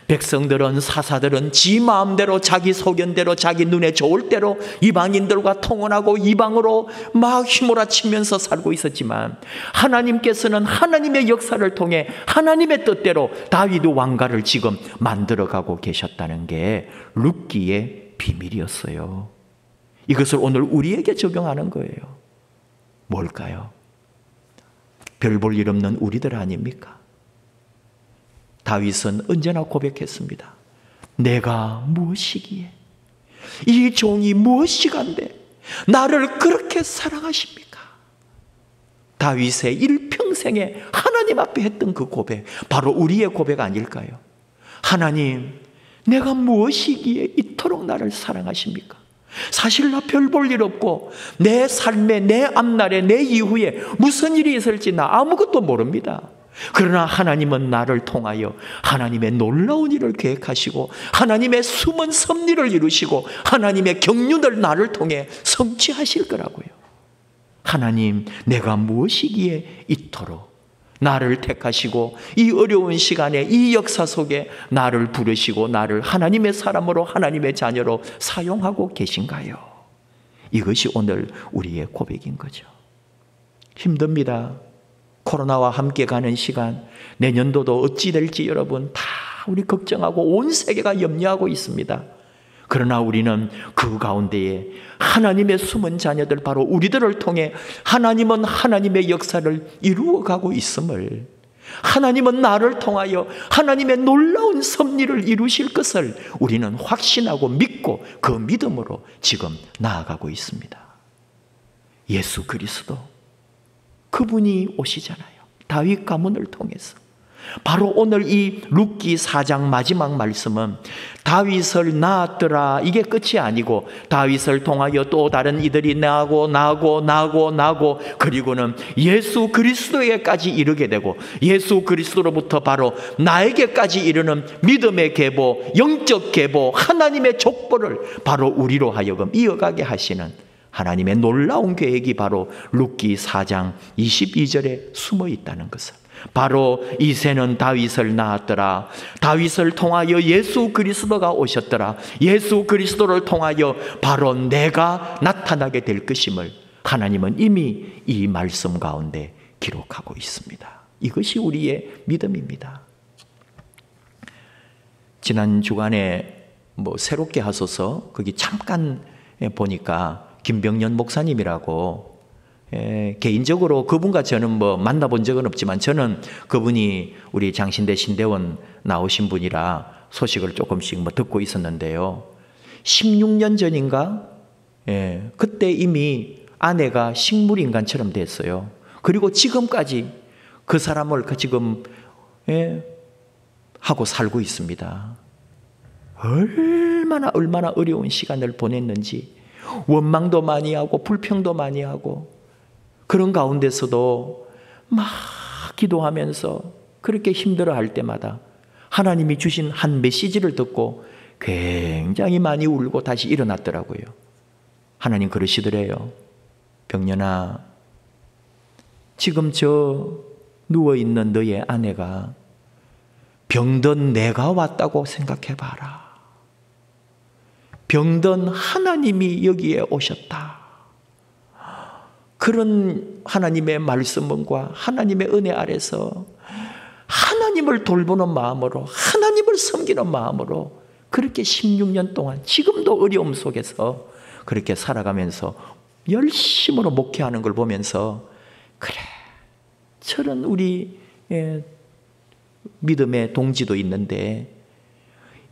백성들은, 사사들은 지 마음대로, 자기 소견대로, 자기 눈에 좋을 대로 이방인들과 통혼하고 이방으로 막 휘몰아치면서 살고 있었지만, 하나님께서는 하나님의 역사를 통해 하나님의 뜻대로 다윗 왕가를 지금 만들어가고 계셨다는 게 룻기의 비밀이었어요. 이것을 오늘 우리에게 적용하는 거예요. 뭘까요? 별 볼 일 없는 우리들 아닙니까? 다윗은 언제나 고백했습니다. 내가 무엇이기에, 이 종이 무엇이간데 나를 그렇게 사랑하십니까? 다윗의 일평생에 하나님 앞에 했던 그 고백, 바로 우리의 고백 아닐까요? 하나님, 내가 무엇이기에 이토록 나를 사랑하십니까? 사실 나 별 볼 일 없고 내 삶에, 내 앞날에, 내 이후에 무슨 일이 있을지 나 아무것도 모릅니다. 그러나 하나님은 나를 통하여 하나님의 놀라운 일을 계획하시고 하나님의 숨은 섭리를 이루시고 하나님의 경륜을 나를 통해 성취하실 거라고요. 하나님, 내가 무엇이기에 이토록 나를 택하시고 이 어려운 시간에, 이 역사 속에 나를 부르시고 나를 하나님의 사람으로, 하나님의 자녀로 사용하고 계신가요? 이것이 오늘 우리의 고백인 거죠. 힘듭니다. 코로나와 함께 가는 시간, 내년도도 어찌 될지 여러분 다 우리 걱정하고 온 세계가 염려하고 있습니다. 그러나 우리는 그 가운데에 하나님의 숨은 자녀들, 바로 우리들을 통해 하나님은 하나님의 역사를 이루어가고 있음을, 하나님은 나를 통하여 하나님의 놀라운 섭리를 이루실 것을 우리는 확신하고 믿고 그 믿음으로 지금 나아가고 있습니다. 예수 그리스도, 그분이 오시잖아요. 다윗 가문을 통해서 바로 오늘 이 룻기 4장 마지막 말씀은 다윗을 낳았더라, 이게 끝이 아니고 다윗을 통하여 또 다른 이들이 나고 그리고는 예수 그리스도에까지 이르게 되고 예수 그리스도로부터 바로 나에게까지 이르는 믿음의 계보, 영적 계보, 하나님의 족보를 바로 우리로 하여금 이어가게 하시는 하나님의 놀라운 계획이 바로 룻기 4장 22절에 숨어 있다는 것을, 바로 이새는 다윗을 낳았더라, 다윗을 통하여 예수 그리스도가 오셨더라, 예수 그리스도를 통하여 바로 내가 나타나게 될 것임을 하나님은 이미 이 말씀 가운데 기록하고 있습니다. 이것이 우리의 믿음입니다. 지난 주간에 새롭게 하소서 거기 잠깐 보니까 김병년 목사님이라고, 개인적으로 그분과 저는 만나본 적은 없지만 저는 그분이 우리 장신대 신대원 나오신 분이라 소식을 조금씩 듣고 있었는데요. 16년 전인가? 그때 이미 아내가 식물인간처럼 됐어요. 그리고 지금까지 그 사람을 지금 하고 살고 있습니다. 얼마나 어려운 시간을 보냈는지, 원망도 많이 하고 불평도 많이 하고, 그런 가운데서도 막 기도하면서 그렇게 힘들어할 때마다 하나님이 주신 한 메시지를 듣고 굉장히 많이 울고 다시 일어났더라고요. 하나님 그러시더래요. 병년아, 지금 저 누워있는 너의 아내가 병든 내가 왔다고 생각해봐라. 병든 하나님이 여기에 오셨다. 그런 하나님의 말씀과 하나님의 은혜 아래서 하나님을 돌보는 마음으로, 하나님을 섬기는 마음으로 그렇게 16년 동안 지금도 어려움 속에서 그렇게 살아가면서 열심으로 목회하는 걸 보면서, 그래, 저런 우리 믿음의 동지도 있는데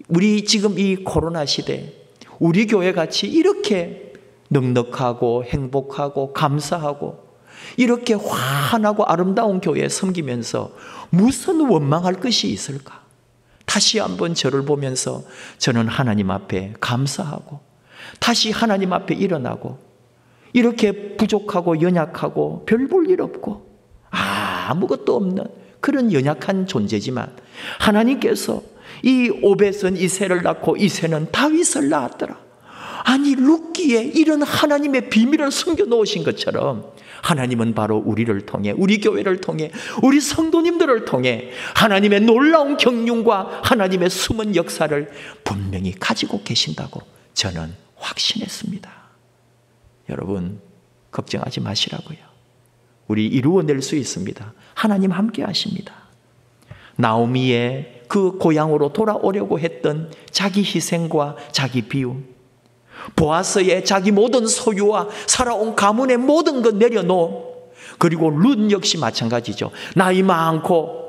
우리 지금 이 코로나 시대 우리 교회 같이 이렇게 넉넉하고 행복하고 감사하고 이렇게 환하고 아름다운 교회에 섬기면서 무슨 원망할 것이 있을까? 다시 한번 저를 보면서 저는 하나님 앞에 감사하고 다시 하나님 앞에 일어나고, 이렇게 부족하고 연약하고 별 볼 일 없고 아무것도 없는 그런 연약한 존재지만 하나님께서 이 오벳은 이새를 낳고 이새는 다윗을 낳았더라. 아니, 룻기에 이런 하나님의 비밀을 숨겨 놓으신 것처럼 하나님은 바로 우리를 통해, 우리 교회를 통해, 우리 성도님들을 통해 하나님의 놀라운 경륜과 하나님의 숨은 역사를 분명히 가지고 계신다고 저는 확신했습니다. 여러분, 걱정하지 마시라고요. 우리 이루어낼 수 있습니다. 하나님 함께 하십니다. 나오미의 그 고향으로 돌아오려고 했던 자기 희생과 자기 비움, 보아스의 자기 모든 소유와 살아온 가문의 모든 것 내려놓은, 그리고 룻 역시 마찬가지죠. 나이 많고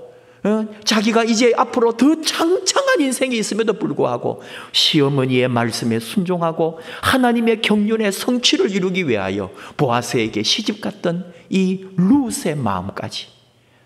자기가 이제 앞으로 더 창창한 인생이 있음에도 불구하고 시어머니의 말씀에 순종하고 하나님의 경륜의 성취를 이루기 위하여 보아스에게 시집갔던 이 룻의 마음까지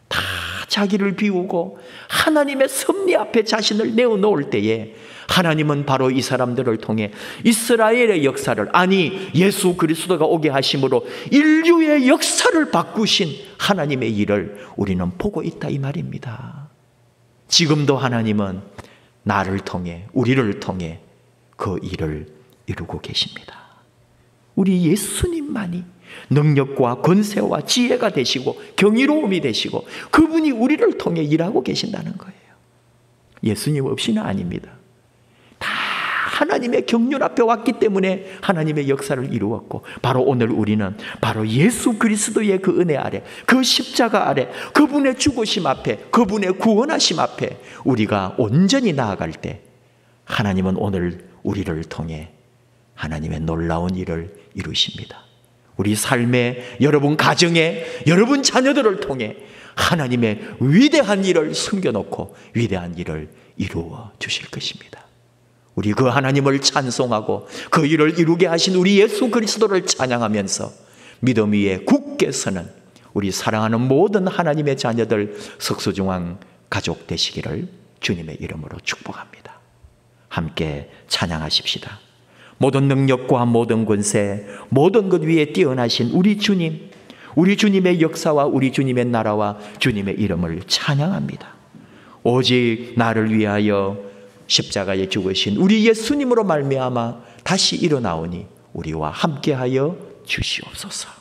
다 자기를 비우고 하나님의 섭리 앞에 자신을 내어놓을 때에 하나님은 바로 이 사람들을 통해 이스라엘의 역사를, 아니 예수 그리스도가 오게 하심으로 인류의 역사를 바꾸신 하나님의 일을 우리는 보고 있다, 이 말입니다. 지금도 하나님은 나를 통해, 우리를 통해 그 일을 이루고 계십니다. 우리 예수님만이 능력과 권세와 지혜가 되시고 경이로움이 되시고 그분이 우리를 통해 일하고 계신다는 거예요. 예수님 없이는 아닙니다. 다 하나님의 경륜 앞에 왔기 때문에 하나님의 역사를 이루었고, 바로 오늘 우리는 바로 예수 그리스도의 그 은혜 아래, 그 십자가 아래, 그분의 죽으심 앞에, 그분의 구원하심 앞에 우리가 온전히 나아갈 때 하나님은 오늘 우리를 통해 하나님의 놀라운 일을 이루십니다. 우리 삶에, 여러분 가정에, 여러분 자녀들을 통해 하나님의 위대한 일을 숨겨놓고 위대한 일을 이루어 주실 것입니다. 우리 그 하나님을 찬송하고 그 일을 이루게 하신 우리 예수 그리스도를 찬양하면서 믿음 위에 굳게 서는 우리 사랑하는 모든 하나님의 자녀들 석소중앙 가족 되시기를 주님의 이름으로 축복합니다. 함께 찬양하십시다. 모든 능력과 모든 권세, 모든 것 위에 뛰어나신 우리 주님, 우리 주님의 역사와 우리 주님의 나라와 주님의 이름을 찬양합니다. 오직 나를 위하여 십자가에 죽으신 우리 예수님으로 말미암아 다시 일어나오니 우리와 함께하여 주시옵소서.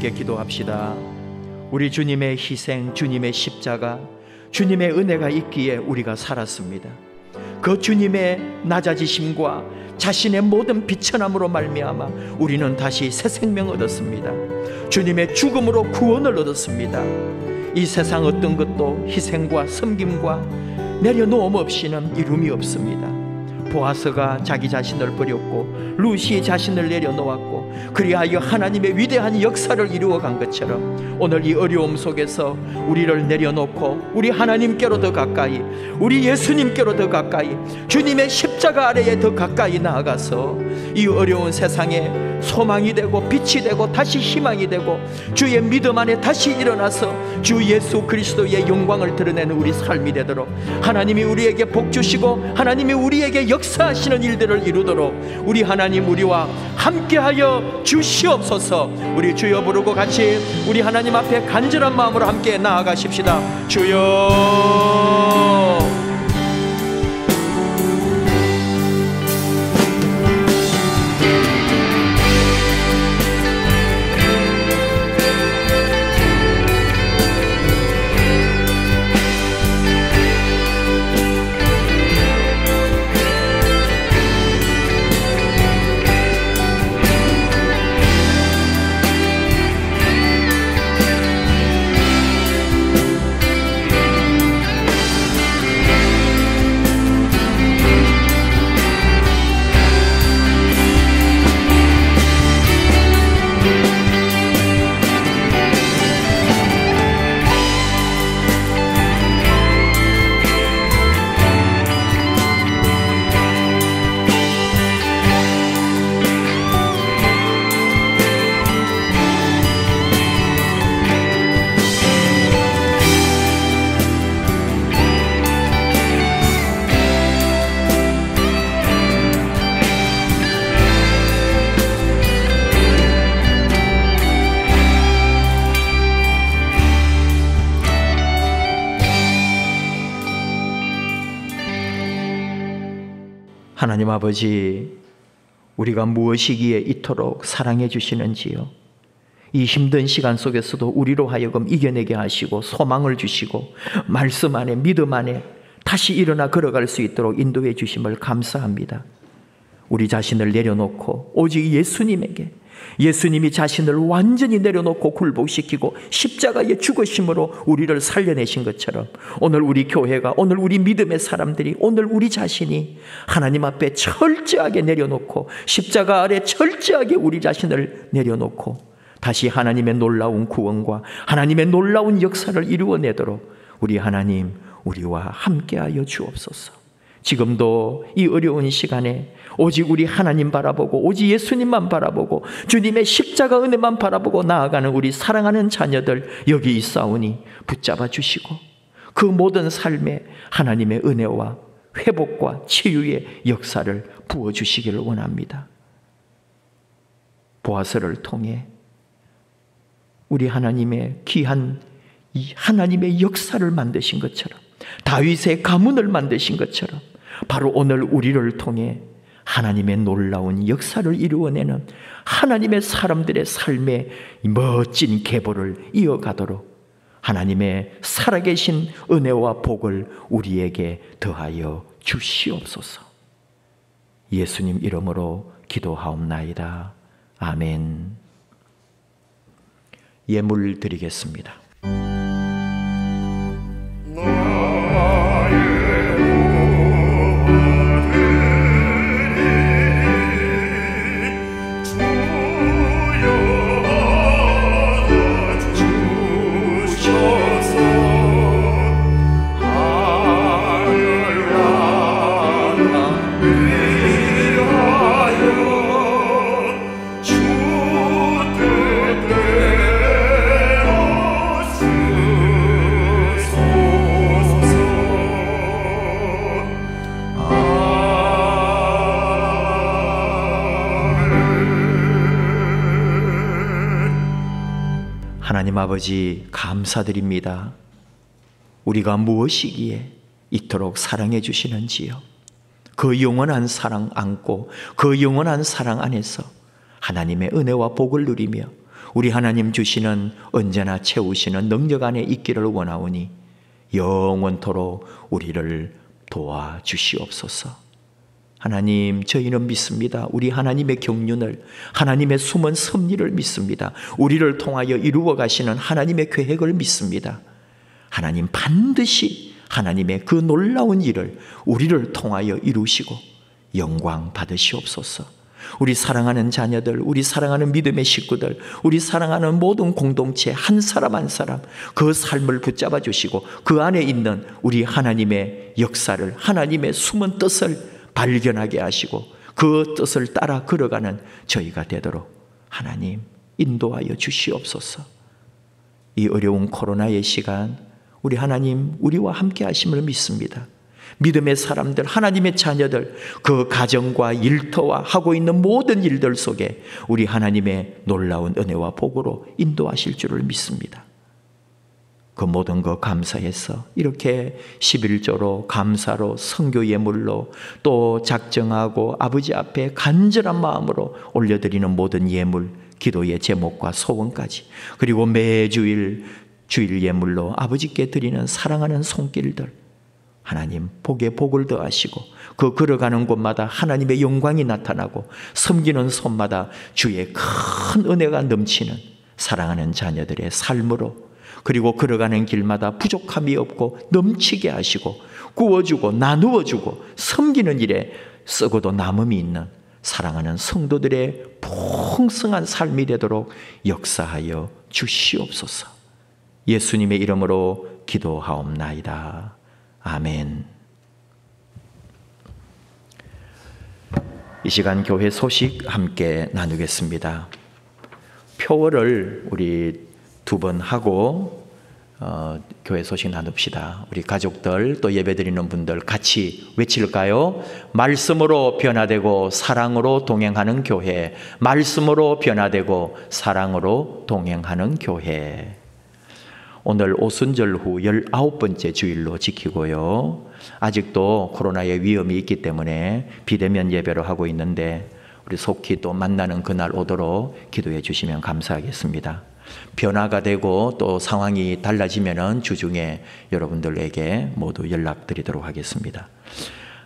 함께 기도합시다. 우리 주님의 희생, 주님의 십자가, 주님의 은혜가 있기에 우리가 살았습니다. 그 주님의 낮아지심과 자신의 모든 비천함으로 말미암아 우리는 다시 새 생명 얻었습니다. 주님의 죽음으로 구원을 얻었습니다. 이 세상 어떤 것도 희생과 섬김과 내려놓음 없이는 이름이 없습니다. 보아스가 자기 자신을 버렸고 루시 자신을 내려놓았고 그리하여 하나님의 위대한 역사를 이루어간 것처럼 오늘 이 어려움 속에서 우리를 내려놓고 우리 하나님께로 더 가까이, 우리 예수님께로 더 가까이, 주님의 십자가 아래에 더 가까이 나아가서 이 어려운 세상에 소망이 되고 빛이 되고 다시 희망이 되고 주의 믿음 안에 다시 일어나서 주 예수 그리스도의 영광을 드러내는 우리 삶이 되도록 하나님이 우리에게 복 주시고 하나님이 우리에게 역사하시는 일들을 이루도록 우리 하나님 우리와 함께하여 주시옵소서. 우리 주여 부르고 같이 우리 하나님 앞에 간절한 마음으로 함께 나아가십시다. 주여. 하나님 아버지, 우리가 무엇이기에 이토록 사랑해 주시는지요. 이 힘든 시간 속에서도 우리로 하여금 이겨내게 하시고 소망을 주시고 말씀 안에 믿음 안에 다시 일어나 걸어갈 수 있도록 인도해 주심을 감사합니다. 우리 자신을 내려놓고 오직 예수님에게, 예수님이 자신을 완전히 내려놓고 굴복시키고 십자가에 죽으심으로 우리를 살려내신 것처럼 오늘 우리 교회가, 오늘 우리 믿음의 사람들이, 오늘 우리 자신이 하나님 앞에 철저하게 내려놓고 십자가 아래 철저하게 우리 자신을 내려놓고 다시 하나님의 놀라운 구원과 하나님의 놀라운 역사를 이루어내도록 우리 하나님 우리와 함께하여 주옵소서. 지금도 이 어려운 시간에 오직 우리 하나님 바라보고 오직 예수님만 바라보고 주님의 십자가 은혜만 바라보고 나아가는 우리 사랑하는 자녀들 여기 있사오니 붙잡아 주시고 그 모든 삶에 하나님의 은혜와 회복과 치유의 역사를 부어주시기를 원합니다. 보아스를 통해 우리 하나님의 귀한 이 하나님의 역사를 만드신 것처럼, 다윗의 가문을 만드신 것처럼 바로 오늘 우리를 통해 하나님의 놀라운 역사를 이루어내는 하나님의 사람들의 삶의 멋진 계보를 이어가도록 하나님의 살아계신 은혜와 복을 우리에게 더하여 주시옵소서. 예수님 이름으로 기도하옵나이다. 아멘. 예물 드리겠습니다. 하나님 아버지 감사드립니다. 우리가 무엇이기에 이토록 사랑해 주시는지요. 그 영원한 사랑 안고 그 영원한 사랑 안에서 하나님의 은혜와 복을 누리며 우리 하나님 주시는 언제나 채우시는 능력 안에 있기를 원하오니 영원토록 우리를 도와주시옵소서. 하나님, 저희는 믿습니다. 우리 하나님의 경륜을, 하나님의 숨은 섭리를 믿습니다. 우리를 통하여 이루어 가시는 하나님의 계획을 믿습니다. 하나님, 반드시 하나님의 그 놀라운 일을 우리를 통하여 이루시고 영광 받으시옵소서. 우리 사랑하는 자녀들, 우리 사랑하는 믿음의 식구들, 우리 사랑하는 모든 공동체 한 사람 한 사람 그 삶을 붙잡아 주시고 그 안에 있는 우리 하나님의 역사를, 하나님의 숨은 뜻을 발견하게 하시고 그 뜻을 따라 걸어가는 저희가 되도록 하나님 인도하여 주시옵소서. 이 어려운 코로나의 시간 우리 하나님 우리와 함께 하심을 믿습니다. 믿음의 사람들, 하나님의 자녀들, 그 가정과 일터와 하고 있는 모든 일들 속에 우리 하나님의 놀라운 은혜와 복으로 인도하실 줄을 믿습니다. 그 모든 것 감사해서 이렇게 11조로 감사로 선교 예물로 또 작정하고 아버지 앞에 간절한 마음으로 올려드리는 모든 예물, 기도의 제목과 소원까지, 그리고 매주일 주일 예물로 아버지께 드리는 사랑하는 손길들, 하나님 복에 복을 더하시고 그 걸어가는 곳마다 하나님의 영광이 나타나고 섬기는 손마다 주의 큰 은혜가 넘치는 사랑하는 자녀들의 삶으로, 그리고 걸어가는 길마다 부족함이 없고 넘치게 하시고 구워주고 나누어주고 섬기는 일에 썩어도 남음이 있는 사랑하는 성도들의 풍성한 삶이 되도록 역사하여 주시옵소서. 예수님의 이름으로 기도하옵나이다. 아멘. 이 시간 교회 소식 함께 나누겠습니다. 표어를 우리 2번 하고 교회 소식 나눕시다. 우리 가족들 또 예배드리는 분들 같이 외칠까요? 말씀으로 변화되고 사랑으로 동행하는 교회. 말씀으로 변화되고 사랑으로 동행하는 교회. 오늘 오순절 후 19번째 주일로 지키고요. 아직도 코로나의 위험이 있기 때문에 비대면 예배로 하고 있는데 우리 속히 또 만나는 그날 오도록 기도해 주시면 감사하겠습니다. 변화가 되고 또 상황이 달라지면은 주중에 여러분들에게 모두 연락드리도록 하겠습니다.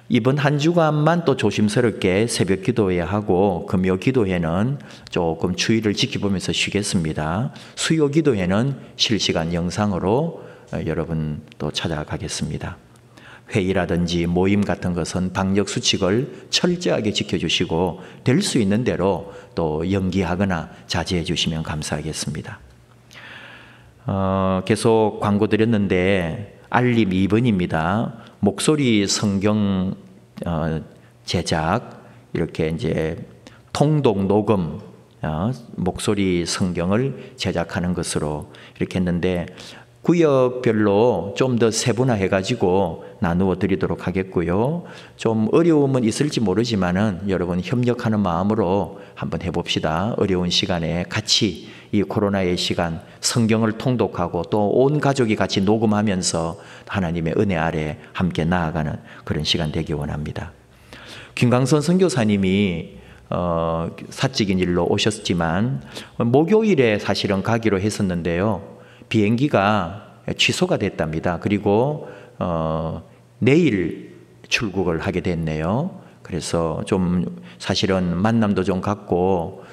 이번 한 주간만 또 조심스럽게 새벽 기도회 하고 금요 기도회는 조금 추위를 지켜보면서 쉬겠습니다. 수요 기도회는 실시간 영상으로 여러분 또 찾아가겠습니다. 회의라든지 모임 같은 것은 방역 수칙을 철저하게 지켜주시고 될 수 있는 대로 또 연기하거나 자제해 주시면 감사하겠습니다. 계속 광고 드렸는데 알림 2번입니다. 목소리 성경 제작, 이렇게 이제 통독 녹음 목소리 성경을 제작하는 것으로 이렇게 했는데 구역별로 좀 더 세분화해 가지고 나누어 드리도록 하겠고요. 좀 어려움은 있을지 모르지만은 여러분 협력하는 마음으로 한번 해봅시다. 어려운 시간에 같이 이 코로나의 시간 성경을 통독하고 또 온 가족이 같이 녹음하면서 하나님의 은혜 아래 함께 나아가는 그런 시간 되기 원합니다. 김강선 선교사님이 사적인 일로 오셨지만 목요일에 사실은 가기로 했었는데요. 비행기가 취소가 됐답니다. 그리고 내일 출국을 하게 됐네요. 그래서 좀 사실은 만남도 좀 갖고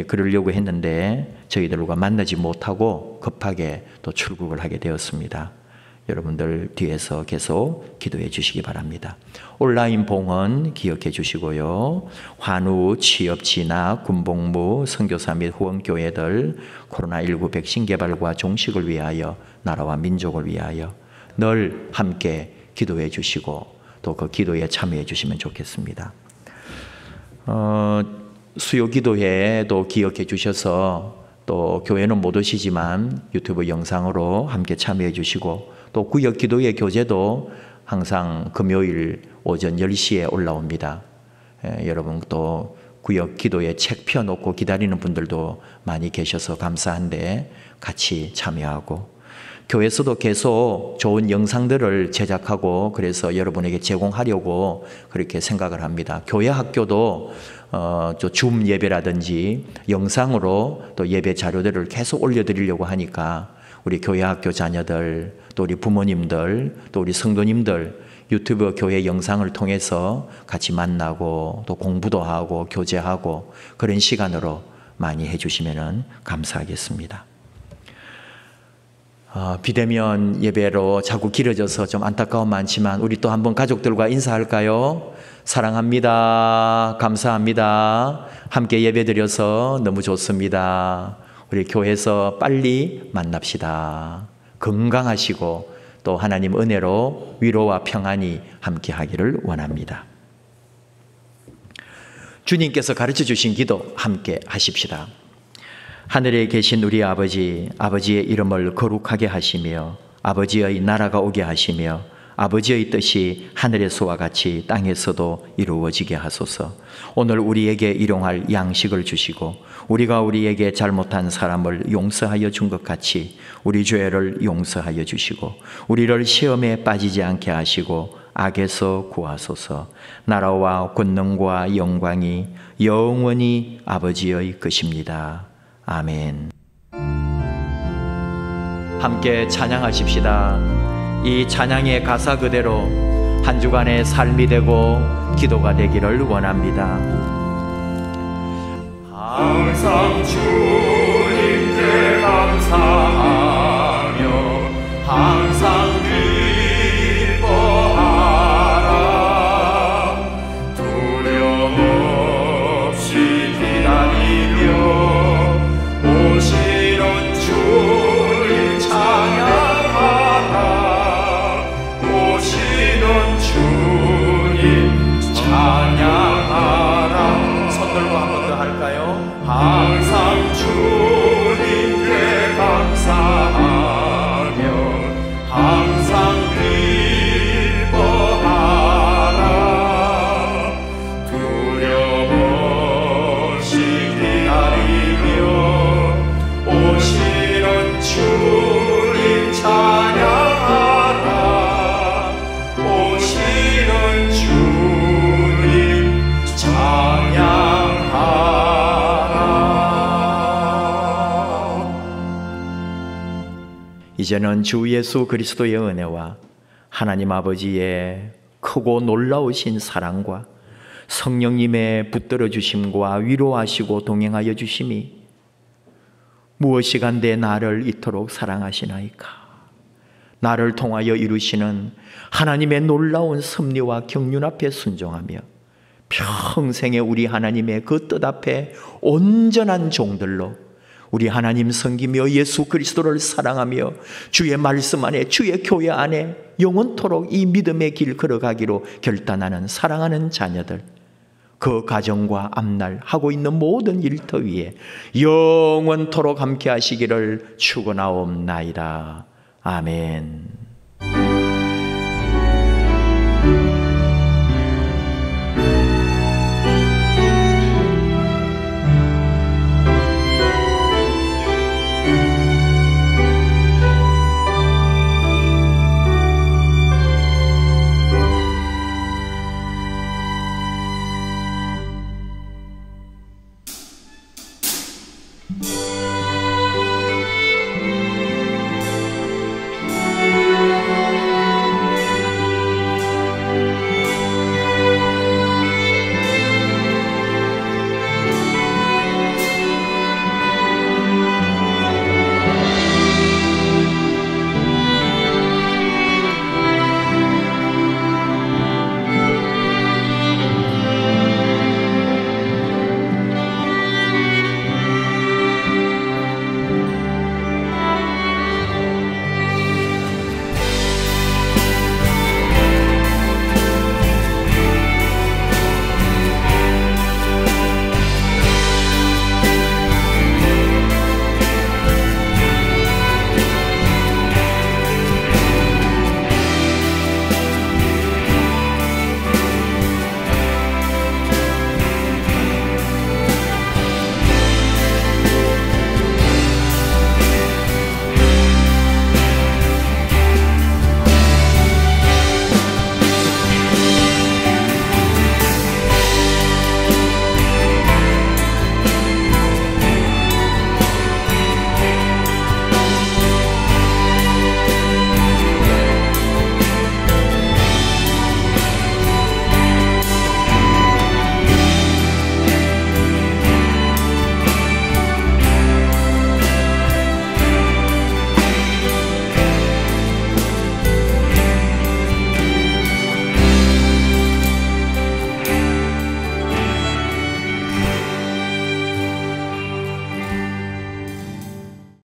그러려고 했는데 저희들과 만나지 못하고 급하게 또 출국을 하게 되었습니다. 여러분들 뒤에서 계속 기도해 주시기 바랍니다. 온라인 봉헌 기억해 주시고요. 환우, 취업, 진학, 군복무, 선교사 및 후원교회들 코로나19 백신 개발과 종식을 위하여 나라와 민족을 위하여 늘 함께 기도해 주시고 또 그 기도에 참여해 주시면 좋겠습니다. 수요 기도회도 기억해 주셔서 또 교회는 못 오시지만 유튜브 영상으로 함께 참여해 주시고 또 구역 기도회 교재도 항상 금요일 오전 10시에 올라옵니다. 여러분 또 구역 기도회 책 펴놓고 기다리는 분들도 많이 계셔서 감사한데 같이 참여하고 교회에서도 계속 좋은 영상들을 제작하고 그래서 여러분에게 제공하려고 그렇게 생각을 합니다. 교회 학교도 줌 예배라든지 영상으로 또 예배 자료들을 계속 올려드리려고 하니까 우리 교회 학교 자녀들, 또 우리 부모님들, 또 우리 성도님들 유튜브 교회 영상을 통해서 같이 만나고 또 공부도 하고 교제하고 그런 시간으로 많이 해주시면 감사하겠습니다. 비대면 예배로 자꾸 길어져서 좀 안타까움 많지만 우리 또 한번 가족들과 인사할까요? 사랑합니다. 감사합니다. 함께 예배드려서 너무 좋습니다. 우리 교회에서 빨리 만납시다. 건강하시고 또 하나님 은혜로 위로와 평안이 함께 하기를 원합니다. 주님께서 가르쳐 주신 기도 함께 하십시다. 하늘에 계신 우리 아버지, 아버지의 이름을 거룩하게 하시며 아버지의 나라가 오게 하시며 아버지의 뜻이 하늘에서와 같이 땅에서도 이루어지게 하소서. 오늘 우리에게 일용할 양식을 주시고 우리가 우리에게 잘못한 사람을 용서하여 준 것 같이 우리 죄를 용서하여 주시고 우리를 시험에 빠지지 않게 하시고 악에서 구하소서. 나라와 권능과 영광이 영원히 아버지의 것입니다. 아멘. 함께 찬양하십시다. 이 찬양의 가사 그대로 한 주간의 삶이 되고 기도가 되기를 원합니다. 항상 주님께 감사하며 항상 기뻐하라. 두려움 없이 기다리며 오시는 주님 찬양하라. 오시는 주님 찬양하라. 손 들고 한 번 더 할까요? 항상 주님께 감사하며 항상 기뻐하라. 두려움 없이 기다리며 오시는 주님 찬양하라. 오시는 주님 찬양하라. 이제는 주 예수 그리스도의 은혜와 하나님 아버지의 크고 놀라우신 사랑과 성령님의 붙들어 주심과 위로하시고 동행하여 주심이 무엇이간데 나를 이토록 사랑하시나이까. 나를 통하여 이루시는 하나님의 놀라운 섭리와 경륜 앞에 순종하며 평생에 우리 하나님의 그 뜻 앞에 온전한 종들로 우리 하나님 섬기며 예수 그리스도를 사랑하며 주의 말씀 안에 주의 교회 안에 영원토록 이 믿음의 길 걸어가기로 결단하는 사랑하는 자녀들, 그 가정과 앞날 하고 있는 모든 일터 위에 영원토록 함께 하시기를 축원하옵나이다. 아멘.